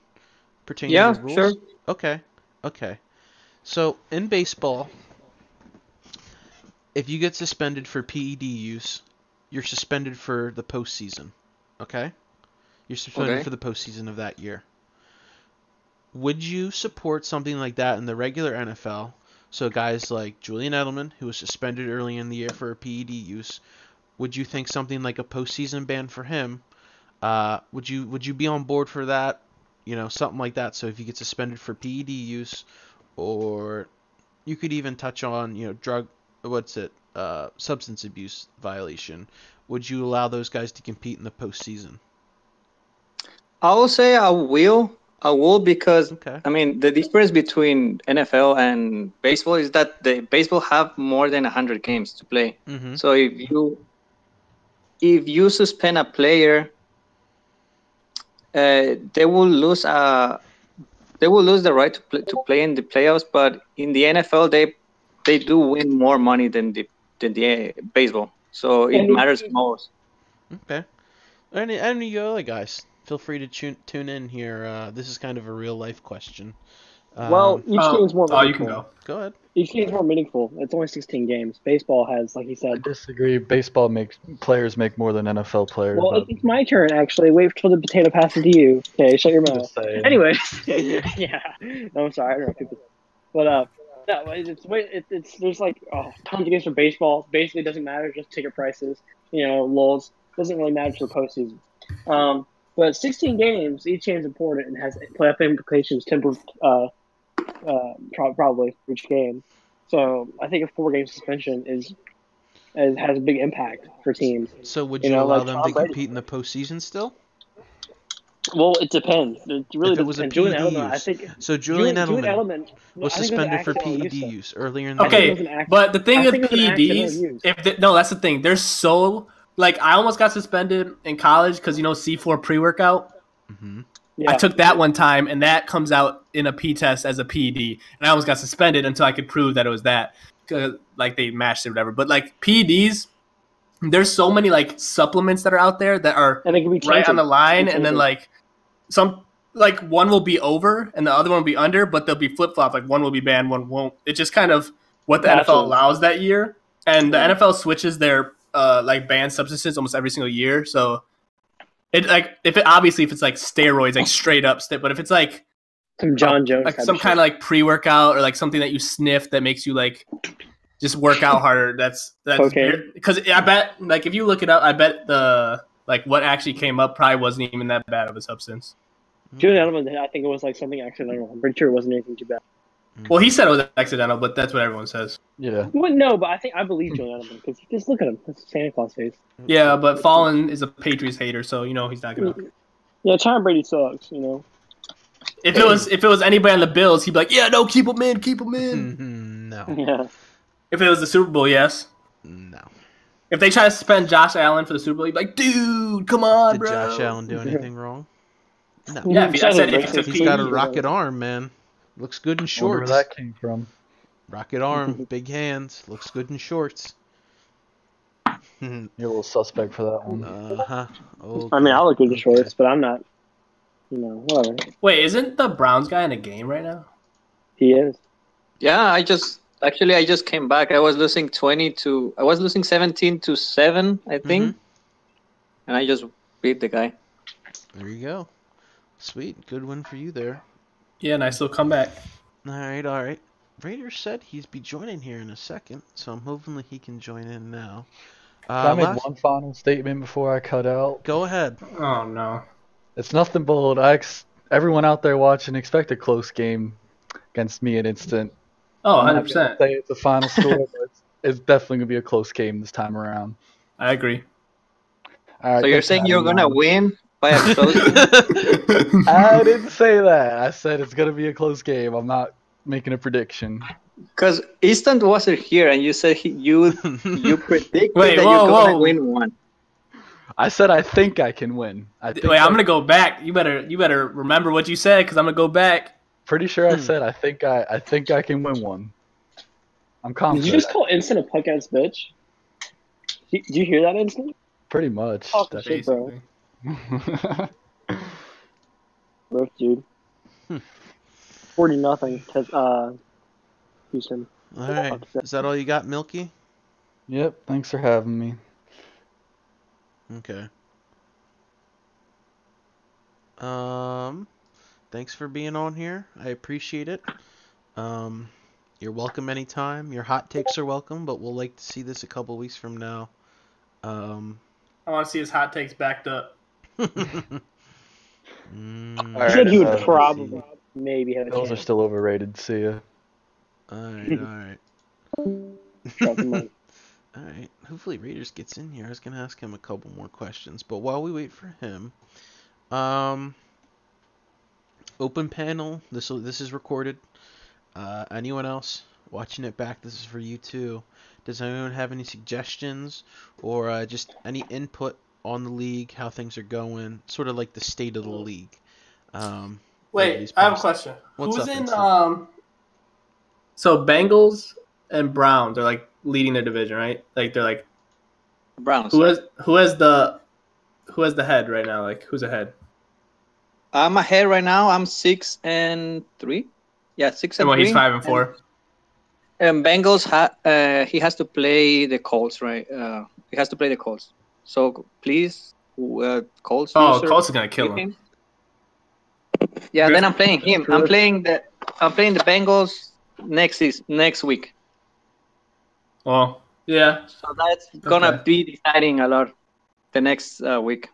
pertaining Yeah, to rules? sure. Okay. So in baseball, if you get suspended for PED use, you're suspended for the postseason. Okay? You're suspended Okay. for the postseason of that year. Would you support something like that in the regular NFL? So guys like Julian Edelman, who was suspended early in the year for a PED use, would you think something like a postseason ban for him? Would you be on board for that? You know, something like that. So if you get suspended for PED use, or you could even touch on, you know, substance abuse violation. Would you allow those guys to compete in the postseason? I will say I will. I will because Okay. I mean the difference between NFL and baseball is that the baseball have more than 100 games to play. Mm-hmm. So if you suspend a player, they will lose the right to play in the playoffs. But in the NFL, they do win more money than the baseball. So it And matters most. Okay. Any of you other guys, feel free to tune in here. This is kind of a real life question. well, each game's more meaningful. You can go. Go ahead. Each game's more meaningful. It's only 16 games. Baseball has, like you I said. disagree. Baseball makes players make more than NFL players. Well, it's my turn actually. Wait till the potato passes to you. Okay, shut your mouth. Just saying. Anyways, yeah. No, I'm sorry. I don't know people. But no, it's there's like tons of games for baseball. Basically, doesn't matter. Just ticket prices. You know, lulls doesn't really matter for the postseason. But 16 games, each game's important and has playoff implications. Probably for each game. So I think a 4-game suspension has a big impact for teams. So would You you know, allow like them Tom to Brady. compete in the postseason still? Well, it depends. It really If it does was a depend. Julian PED Edelman, I use. think. So Julian Edelman no, was I think it was an suspended for accidental PED use, use earlier in the I think it year. was an Okay, accident. but the thing I with think it was an accidental PEDs, use. no, that's the thing. They're so I almost got suspended in college because C4 pre-workout. Mm-hmm. Yeah. I took that one time, and that comes out in a P test as a PED, and I almost got suspended until I could prove that it was that, like they matched it or whatever. But like PEDs, there's so many like supplements that are out there that are and it can be right on the line, It's and then tainted. like some like one will be over and the other one will be under, but they'll be flip flop. Like one will be banned, one won't. It just kind of what the Gotcha. NFL allows that year, and the NFL switches their like banned substances almost every single year. So it like if it's like steroids, like straight up but if it's like Some John Jones like type some of kind of like pre-workout or like something that you sniff that makes you like just work out harder, that's Cocaine. because I bet like if you look it up, I bet the like what actually came up probably wasn't even that bad of a substance. Julian Edelman, I think it was like something accidental. I'm pretty sure it wasn't anything too bad. Well, he said it was accidental, but that's what everyone says. Yeah. Well, no, but I believe Julian Edelman because just look at him. That's Santa Claus face. Yeah, but Fallen is a Patriots hater, so you know he's not gonna. Yeah, Tom Brady sucks. You know. If it was anybody on the Bills, he'd be like, yeah, no, keep him in. No. Yeah. If it was the Super Bowl, yes. No. If they try to spend Josh Allen for the Super Bowl, he'd be like, dude, come on, Did bro. Josh Allen do anything wrong? No. Yeah, I said if it's He's got a rocket arm, man. Looks good in Wonder shorts. where that came from. Rocket arm, big hands. Looks good in shorts. You're a little suspect for that one. Uh-huh. Okay. I mean, I look good in shorts, but I'm not. You know, whatever. Wait, isn't the Browns guy in a game right now? He is. Yeah, I just came back. I was losing 17-7, I think, and I just beat the guy. There you go. Sweet. Good win for you there. Yeah, nice little comeback. All right. Raiders said he'd be joining here in a second, so I'm hoping he can join in now. Can I make one final statement before I cut out? Go ahead. Oh, no. It's nothing bold. Everyone out there watching, expect a close game against me at Instant. Oh, I'm not 100%. gonna say it's a final score, but it's definitely going to be a close game this time around. I agree. All right, So you're thanks for saying you're having me gonna on. win by a close? I didn't say that. I said it's going to be a close game. I'm not making a prediction. Because Easton wasn't here, and you said you predicted Wait, that whoa, you're gonna whoa. win one. I said I think I can win. Wait, I'm gonna go back. You better remember what you said, because I'm gonna go back. Pretty sure I said I think I can win one. I'm Did confident. you just call Instant a punk ass bitch? Did you hear that, Instant? Pretty much. Oh, That's- shit, bro. Basically. Roast, dude. 40-0. Houston. All right. Is that all you got, Milky? Yep. Thanks for having me. Okay. Thanks for being on here. I appreciate it. You're welcome anytime. Your hot takes are welcome, but we'll like to see this a couple weeks from now. I want to see his hot takes backed up. He said he would probably, maybe have a Those are chance. still overrated. See ya. Alright. Drop the mic. Alright. Hopefully Raiders gets in here. I was gonna ask him a couple more questions, but while we wait for him, open panel. This is recorded. Anyone else watching it back? This is for you too. Does anyone have any suggestions or just any input on the league, how things are going, sort of like the state of the league? Wait, I have a question. What's Who's up, in? Instant? So Bengals and Browns are like leading their division, right? Like they're like Browns. who has the head right now? Like who's ahead? I'm ahead right now. I'm 6-3. Yeah, 6-3. Well, he's 5-4. And Bengals, he has to play the Colts, right? He has to play the Colts. So please, Colts. Oh, user, Colts is gonna kill pick him. Yeah, then I'm playing him. I'm playing the Bengals next week. Well, yeah, So that's gonna Okay. be deciding a lot the next week.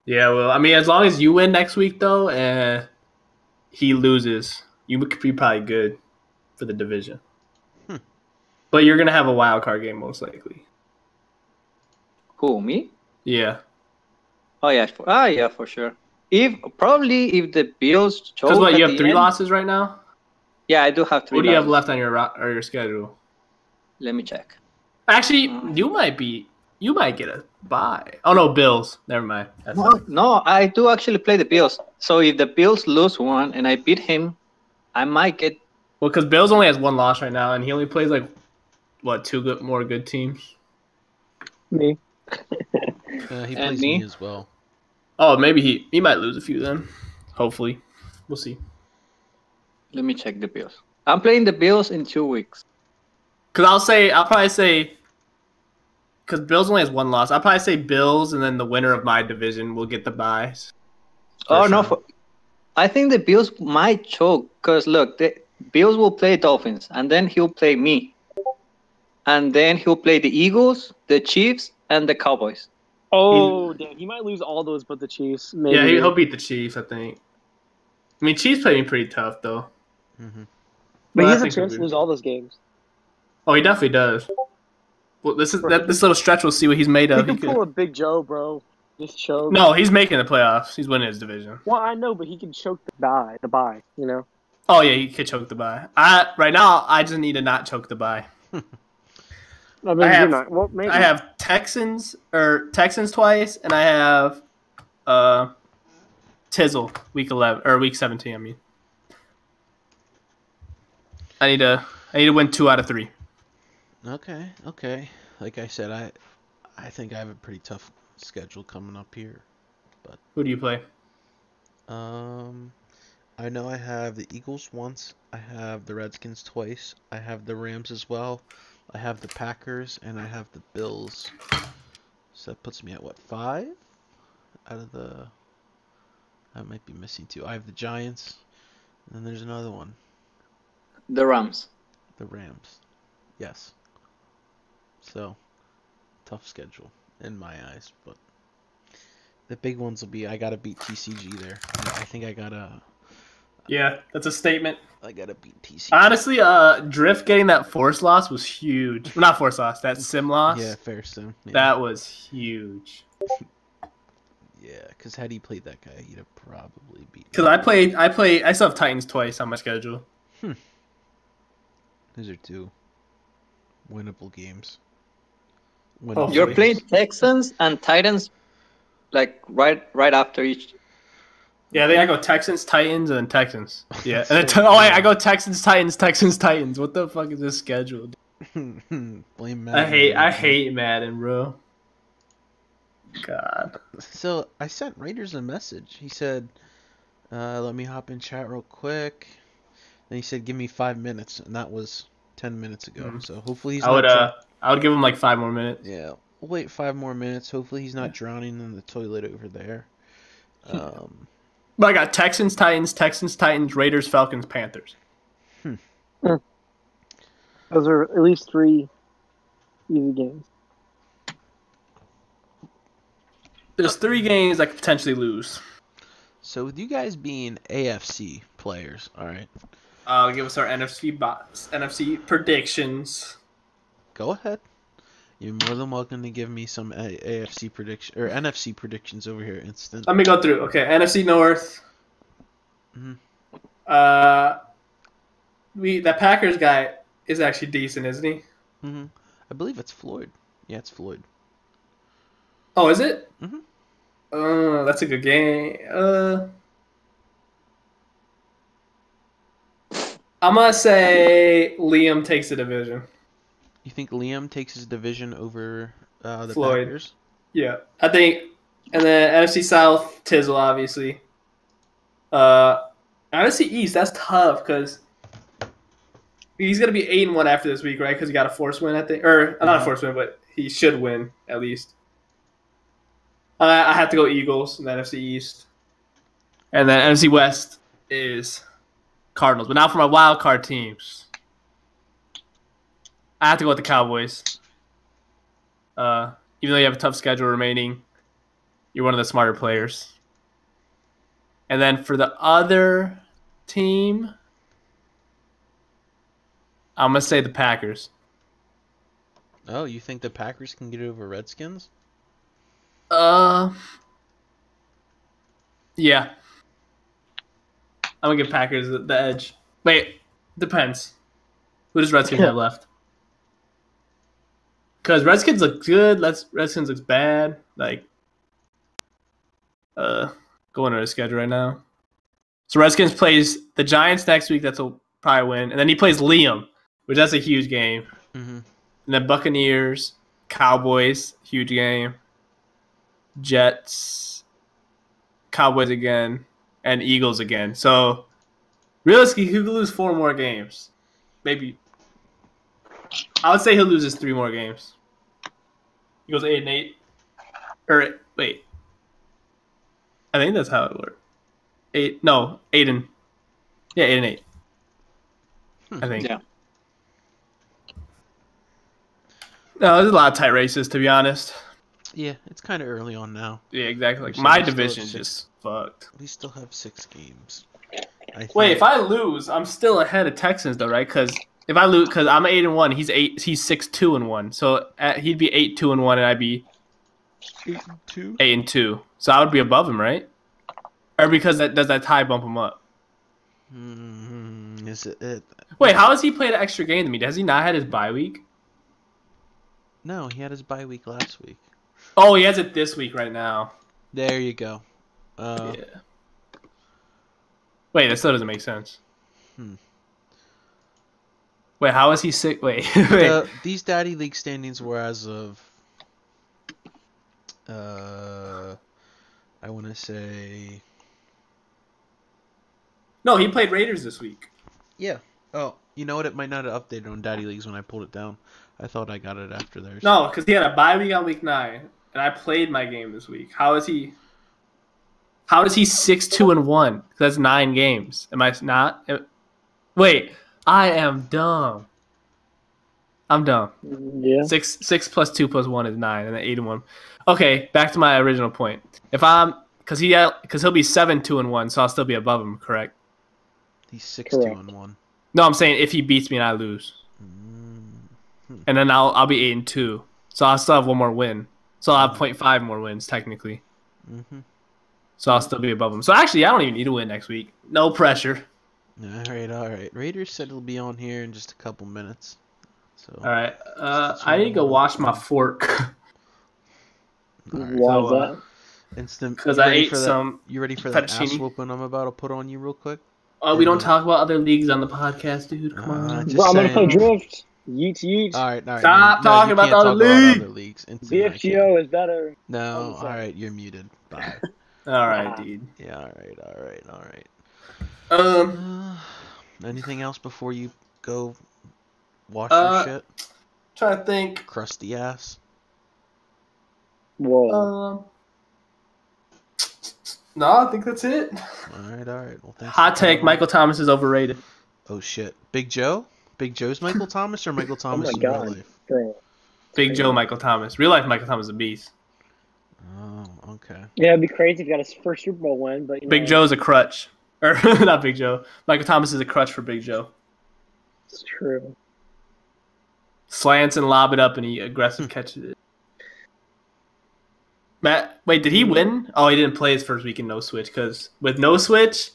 yeah. Well, I mean, as long as you win next week, though, and he loses, you could be probably good for the division. But you're gonna have a wild card game most likely. Who, me? Yeah, Oh yeah, for sure. If the Bills choke because what at you the have 3 end- loses right now. Yeah, I do have 3. What do you have losses. left on your schedule? Let me check. Actually, you might get a bye. Oh no, Bills. Never mind. That's No, I do actually play the Bills. So if the Bills lose one and I beat him, I might get. well, because Bills only has 1 loss right now, and he only plays like what 2 more good teams. Me. He And plays me? me as well. Oh, maybe he might lose a few then. Hopefully, we'll see. Let me check the Bills. I'm playing the Bills in 2 weeks. Because I'll probably say, because Bills only has one loss. I'll probably say Bills, and then the winner of my division will get the buys. Oh no, Sure. I think the Bills might choke because look, the Bills will play Dolphins, and then he'll play me, and then he'll play the Eagles, the Chiefs, and the Cowboys. Oh, damn. He might lose all those but the Chiefs. Maybe. Yeah, he'll beat the Chiefs, I think. I mean, Chiefs play me pretty tough, though. Hmm. But I he has a think he'll chance to be- lose all those games. Oh, he definitely does. Well, this Right. little stretch, we'll see what he's made He of. could pull a Big Joe, bro. Just choke. No, he's making the playoffs. He's winning his division. Well, I know, but he can choke the bye, you know? Oh yeah, he could choke the bye. Right now, I just need to not choke the bye. I mean, I have- you're not. Well, maybe. I have Texans twice, and I have Tizzle week 11 or week 17. I mean, I need to win 2 out of 3. Okay. Like I said, I think I have a pretty tough schedule coming up here. Who do you play? I know I have the Eagles once, I have the Redskins twice, I have the Rams as well, I have the Packers, and I have the Bills. So that puts me at what, 5? Out of the... I might be missing 2. I have the Giants, and then there's another one. The Rams. The Rams. Yes. So, tough schedule in my eyes, but the big ones will be I gotta beat TCG there. I think I gotta That's a statement. beat TCG. Honestly, Drift getting that force loss was huge. Well, not force loss, that sim loss. Yeah, fair sim. Yeah. That was huge. Yeah, because had he played that guy, he'd have probably beat. Because I still have Titans twice on my schedule. Those are 2 winnable games. Oh, You're Wait. playing Texans and Titans, like right after each. Yeah, I think I go Texans, Titans, and then Texans. Yeah, and then I go Texans, Titans, Texans, Titans. What the fuck is this schedule? Blame Madden. I hate Madden, bro. God. So I sent Raiders a message. He said, "Let me hop in chat real quick." And he said, "Give me 5 minutes," and that was 10 minutes ago. Mhm. So hopefully he's I would not. I would give him like 5 more minutes. Yeah, we'll wait 5 more minutes. Hopefully he's not drowning in the toilet over there. But I got Texans, Titans, Raiders, Falcons, Panthers. Those are at least 3 easy games. There's 3 games I could potentially lose. So with you guys being AFC players, all right, Give us our NFC predictions. go ahead. You're more than welcome to give me some AFC prediction or NFC predictions over here. Instant. Let me go through. Okay, NFC North. Mhm. That Packers guy is actually decent, isn't he? Hmm. I believe it's Floyd. Yeah, it's Floyd. Oh, is it? Mhm. That's a good game. I'm gonna say Liam takes the division. You think Liam takes his division over the Floyd. Packers? Yeah, I think. And then NFC South, Tizzle, obviously. NFC East, that's tough because he's gonna be 8-1 after this week, right? Because he got a force win, I think, or not a force win, but he should win at least. I have to go Eagles in the NFC East, and then NFC West is Cardinals. But now for my wild card teams, I have to go with the Cowboys. Even though you have a tough schedule remaining, you're one of the smarter players. And then for the other team, I'm going to say the Packers. Oh, you think the Packers can get over Redskins? Yeah. I'm going to give Packers the edge. Wait, depends. Who does Redskins have left? Because Redskins look good, Redskins looks bad. Like, going to the schedule right now. So Redskins plays the Giants next week. That'll probably win. And then he plays Liam, which that's a huge game. Mm-hmm. And then Buccaneers, Cowboys, huge game. Jets, Cowboys again, and Eagles again. So realistically, he could lose 4 more games. Maybe. I would say he'll lose his 3 more games. He goes 8-8. Or wait, I think that's how it works. 8 and 8. I think. Yeah. No, there's a lot of tight races, to be honest. Yeah, it's kind of early on now. Yeah, exactly. Like So my we still division have is 6. just fucked. We still have 6 games. Wait, if I lose, I'm still ahead of Texans though, right? Because if I lose, because I'm 8-1, he's 6-2-1, so he'd be 8-2-1, and I'd be 8-2. 8-2. So I would be above him, right? Or because does that tie bump him up? Is it? Wait, how has he played an extra game than me? Has he not had his bye week? No, he had his bye week last week. Oh, he has it this week right now. There you go. Yeah. Wait, that still doesn't make sense. Wait, how is he sick? Wait. These Daddy League standings were as of, I want to say. No, he played Raiders this week. Yeah. Oh, you know what? It might not have updated on Daddy Leagues when I pulled it down. I thought I got it after theirs. No, because he had a bye week on week 9, and I played my game this week. How is he 6-2-1? That's 9 games. Am I not? Wait, I am dumb. I'm dumb. Yeah. 6 plus 2 plus 1 is 9, and then 8-1. Okay, back to my original point. If I'm because he'll be 7-2-1, so I'll still be above him, correct? He's 6-2-1. No, I'm saying if he beats me and I lose, and then I'll be 8-2, so I'll still have 1 more win. So I'll have 0.5 more wins technically. So I'll still be above him. So actually, I don't even need to win next week. No pressure. All right. Raiders said it'll be on here in just a couple minutes. So. All right. I need to go wash my fork. Why is that? Instant. Because I ate some. You ready for that ass fettuccine. whooping I'm about to put on you real quick? Oh, we don't talk about other leagues on the podcast, dude. Come on. Just Bro, I'm gonna play saying. drift. Yeet yeet. All right. Stop talking you about can't the talk other about league. other leagues. Instant, I can't. BFGO is better. No. All right. You're muted. Bye. All right, dude. Yeah. All right. Anything else before you go wash your shit? Trying to think. Crusty ass. Whoa. No, I think that's it. All right. Well, thanks. Hot take: Michael Thomas is overrated. Oh shit, Big Joe? Big Joe's Michael Thomas or Michael Thomas in God. real life? Bro. Big Joe, Michael Thomas. Real life, Michael Thomas is a beast. Oh, okay. Yeah, it'd be crazy if he got his first Super Bowl win, but Big Joe's a crutch. Or not Big Joe. Michael Thomas is a crutch for Big Joe. It's true. Slants and lob it up, and he aggressive catches it. Matt, wait, did he win? Oh, he didn't play his first week in no switch because with no switch,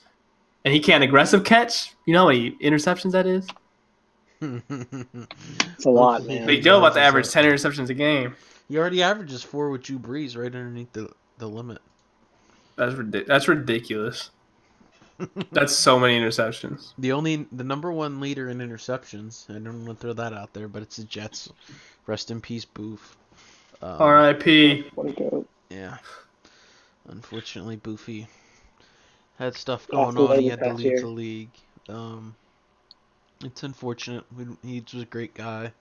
and he can't aggressive catch. You know how many interceptions that is? It's a lot, man. Big Joe about to average 10 interceptions a game. He already averages 4 with Drew Brees right underneath the limit. That's ridiculous. That's so many interceptions. The number 1 leader in interceptions. I don't want to throw that out there, but it's the Jets. Rest in peace, Boof. R.I.P. What a goat. Yeah. Unfortunately, Boofy had stuff Off going the on. leg He had to past leave here. the league. It's unfortunate. He was a great guy.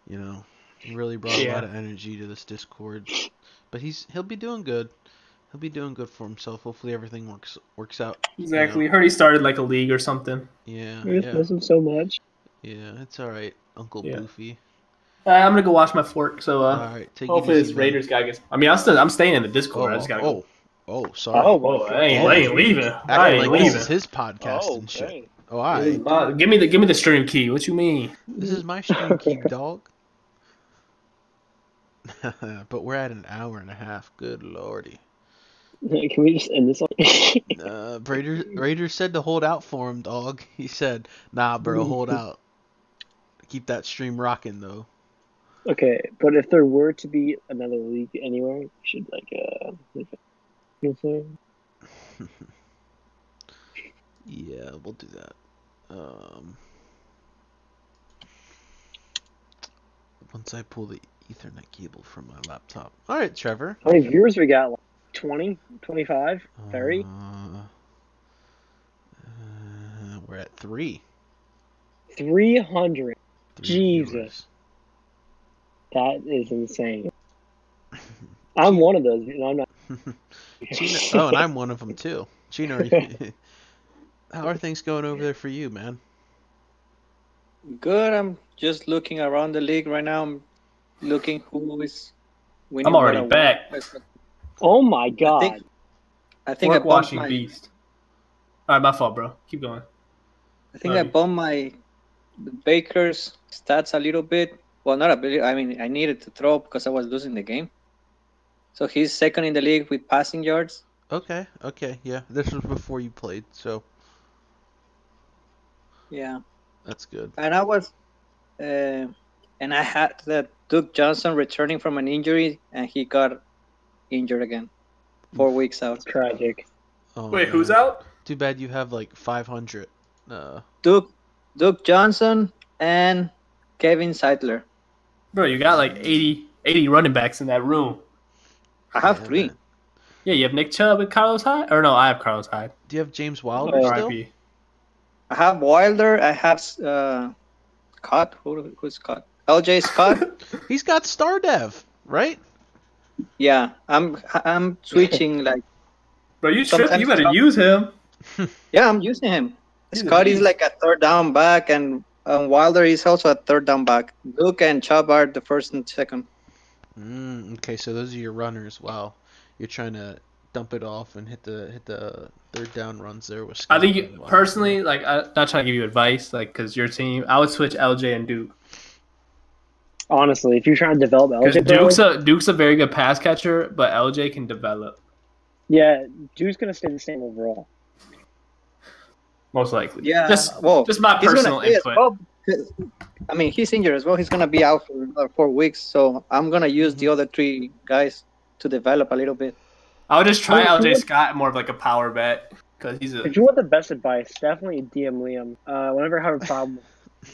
You know, he really brought a lot of energy to this Discord. But he'll be doing good. He'll be doing good for himself. Hopefully everything works out. Exactly. You know? Heard he started like a league or something. Yeah. I miss him so much. Yeah, it's all right, Uncle Boofy. I'm gonna go wash my fork. So All right, take hopefully it this easy, Raiders guy gets. I mean, I'm staying in the Discord. I just gotta go. Sorry. Oh, I ain't leaving. I Acting ain't like this leaving. is his podcast and shit. dang. Oh, all right. Give me the stream key. What you mean? This is my stream keep, dog. But we're at an hour and a half. Good lordy. Can we just end this one? Raiders said to hold out for him, dog. He said, "Nah, bro, hold out. Keep that stream rocking, though." Okay, but if there were to be another league anywhere, we should you know what I'm saying? Yeah, we'll do that. Once I pull the Ethernet cable from my laptop. All right, Trevor. How many viewers we got? Like 20, 25, 30? We're at 3. 300. Jesus. Viewers. That is insane. I'm one of those. I'm not. Chino, oh, and I'm one of them too. Chino, how are things going over there for you, man? Good. I'm just looking around the league right now. I'm looking who is winning I'm already what award. back. Oh my I god! think I think I Fork bumped washing my beast. All right, my fault, bro. Keep going. I think I bumped my Baker's stats a little bit. Well, not a bit. I mean, I needed to throw because I was losing the game. So he's second in the league with passing yards. Okay, yeah. This was before you played, so Yeah, that's good. and and I had that Duke Johnson returning from an injury, and he got injured again. 4 weeks out. Tragic. Oh, Wait, who's man. out? Too bad you have like 500. Duke Johnson and Kevin Seidler. Bro, you got like 80 running backs in that room. I have Yeah, 3. man. Yeah, you have Nick Chubb and Carlos Hyde? Or no, I have Carlos Hyde. Do you have James Wilder still? RIP. I have Wilder. I have Scott. Who's Scott? LJ Scott. He's got Star Dev, right? Yeah, I'm switching like. Bro, you tripping. Sometimes You better Scott- use him. Yeah, I'm using him. He's Scott a is beast. like a third down back, and Wilder is also a third down back. Duke and Chubb are the first and second. Okay, so those are your runners. Wow, you're trying to dump it off and hit the third down runs there with Scott. I think and Wilder. personally, like, I'm not trying to give you advice, like, because your team, I would switch LJ and Duke. Honestly, if you're trying to develop Because LJ, Duke's a very good pass catcher, but LJ can develop, yeah, Duke's gonna stay the same overall. most likely. Yeah, Just well, my he's personal gonna stay as input. well. I mean, he's injured as well. He's gonna be out for another 4 weeks, so I'm gonna use the other 3 guys to develop a little bit. I would just try Well, LJ Scott more of like a power bet, because he's a. If you want the best advice, definitely DM Liam. Whenever I have a problem,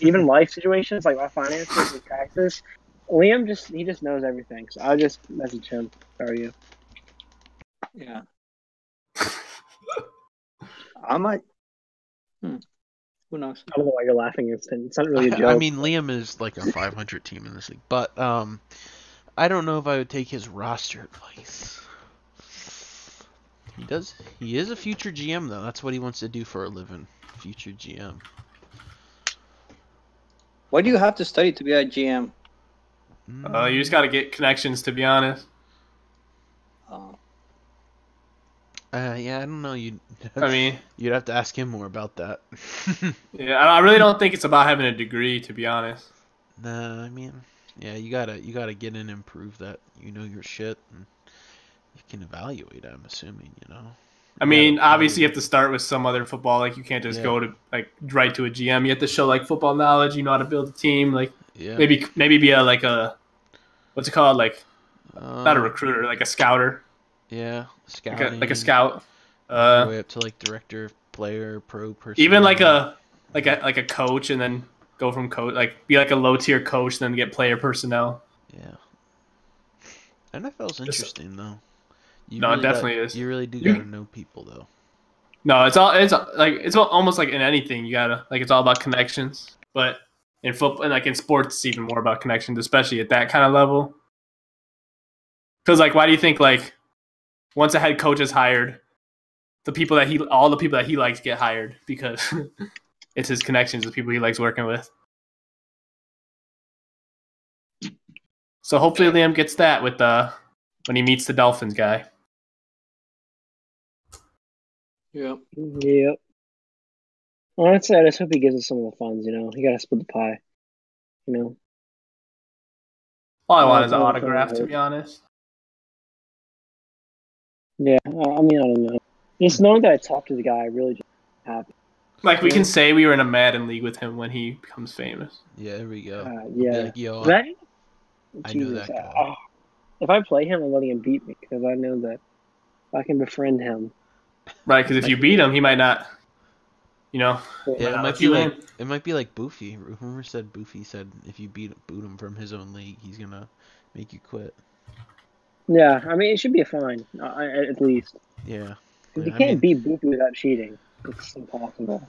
even life situations like my finances and taxes, Liam he just knows everything. So I'll just message him. How are you? Yeah, I might. Who knows? I don't know why you're laughing. It's not really a joke. I mean, Liam is like a 500 team in this league, but I don't know if I would take his roster advice. He is a future GM though. That's what he wants to do for a living. Future GM. What do you have to study to be a GM? You just got to get connections, to be honest. Yeah, I don't know. I mean, you'd have to ask him more about that. yeah, I really don't think it's about having a degree, to be honest. Nah, I mean, yeah, you gotta get in and prove that you know your shit, and you can evaluate. I'm assuming, you know. I mean, obviously you have to start with some other football. Like, you can't just go to like right to a GM. You have to show like football knowledge. You know how to build a team. Like, maybe be a what's it called? Like, not a recruiter, like a scouter. Yeah, scouting. Like a scout. Way up to like director, player, pro person. Even like a coach, and then go from coach, like be like a low tier coach, then get player personnel. Yeah. NFL's interesting though. It definitely is. You really do gotta know people though. No, it's almost like in anything you gotta it's all about connections. But in football and like in sports, it's even more about connections, especially at that kind of level. Because why do you think once a head coach is hired, all the people that he likes get hired because it's his connections, the people he likes working with. So hopefully Liam gets that with when he meets the Dolphins guy. Yeah. Yep. Honestly, I just hope he gives us some of the funds. You know, he gotta split the pie. You know. All I want is an autograph, to be honest. Yeah, I mean, I don't know. Just knowing that I talked to the guy, really just happy. Like, we can say we were in a Madden league with him when he becomes famous. Yeah, there we go. Yeah. Like, yo, That, I Jesus, know that guy. if I play him, I'm letting him beat me because I know that if I can befriend him. Right, because if you beat him, he might not, Yeah, might it not let you in. might be like Boofy. Rumor said Boofy said if you boot him from his own league, he's gonna make you quit. Yeah, I mean, it should be a fine, at least. Yeah. You can't beat Boofy without cheating. It's impossible.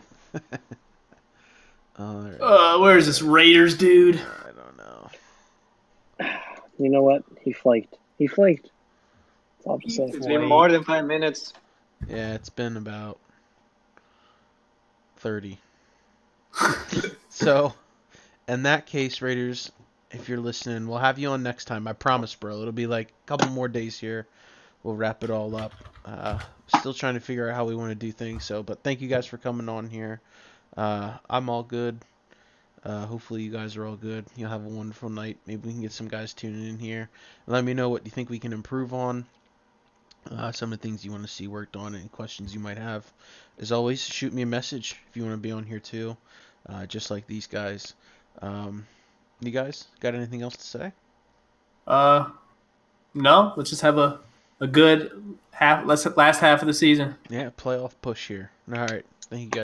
All right. Where is this Raiders dude? I don't know. You know what? He flaked. He flaked. That's all I have to say. It's been more than 5 minutes. Yeah, it's been about 30. So, in that case, Raiders, if you're listening, we'll have you on next time. I promise, bro. It'll be like a couple more days here. We'll wrap it all up. Still trying to figure out how we want to do things. So, but thank you guys for coming on here. I'm all good. Hopefully you guys are all good. You'll have a wonderful night. Maybe we can get some guys tuning in here. Let me know what you think we can improve on. Some of the things you want to see worked on and questions you might have. As always, shoot me a message if you want to be on here too, just like these guys. You guys got anything else to say? No. Let's just have a good last half of the season. Yeah, playoff push here. All right. Thank you guys.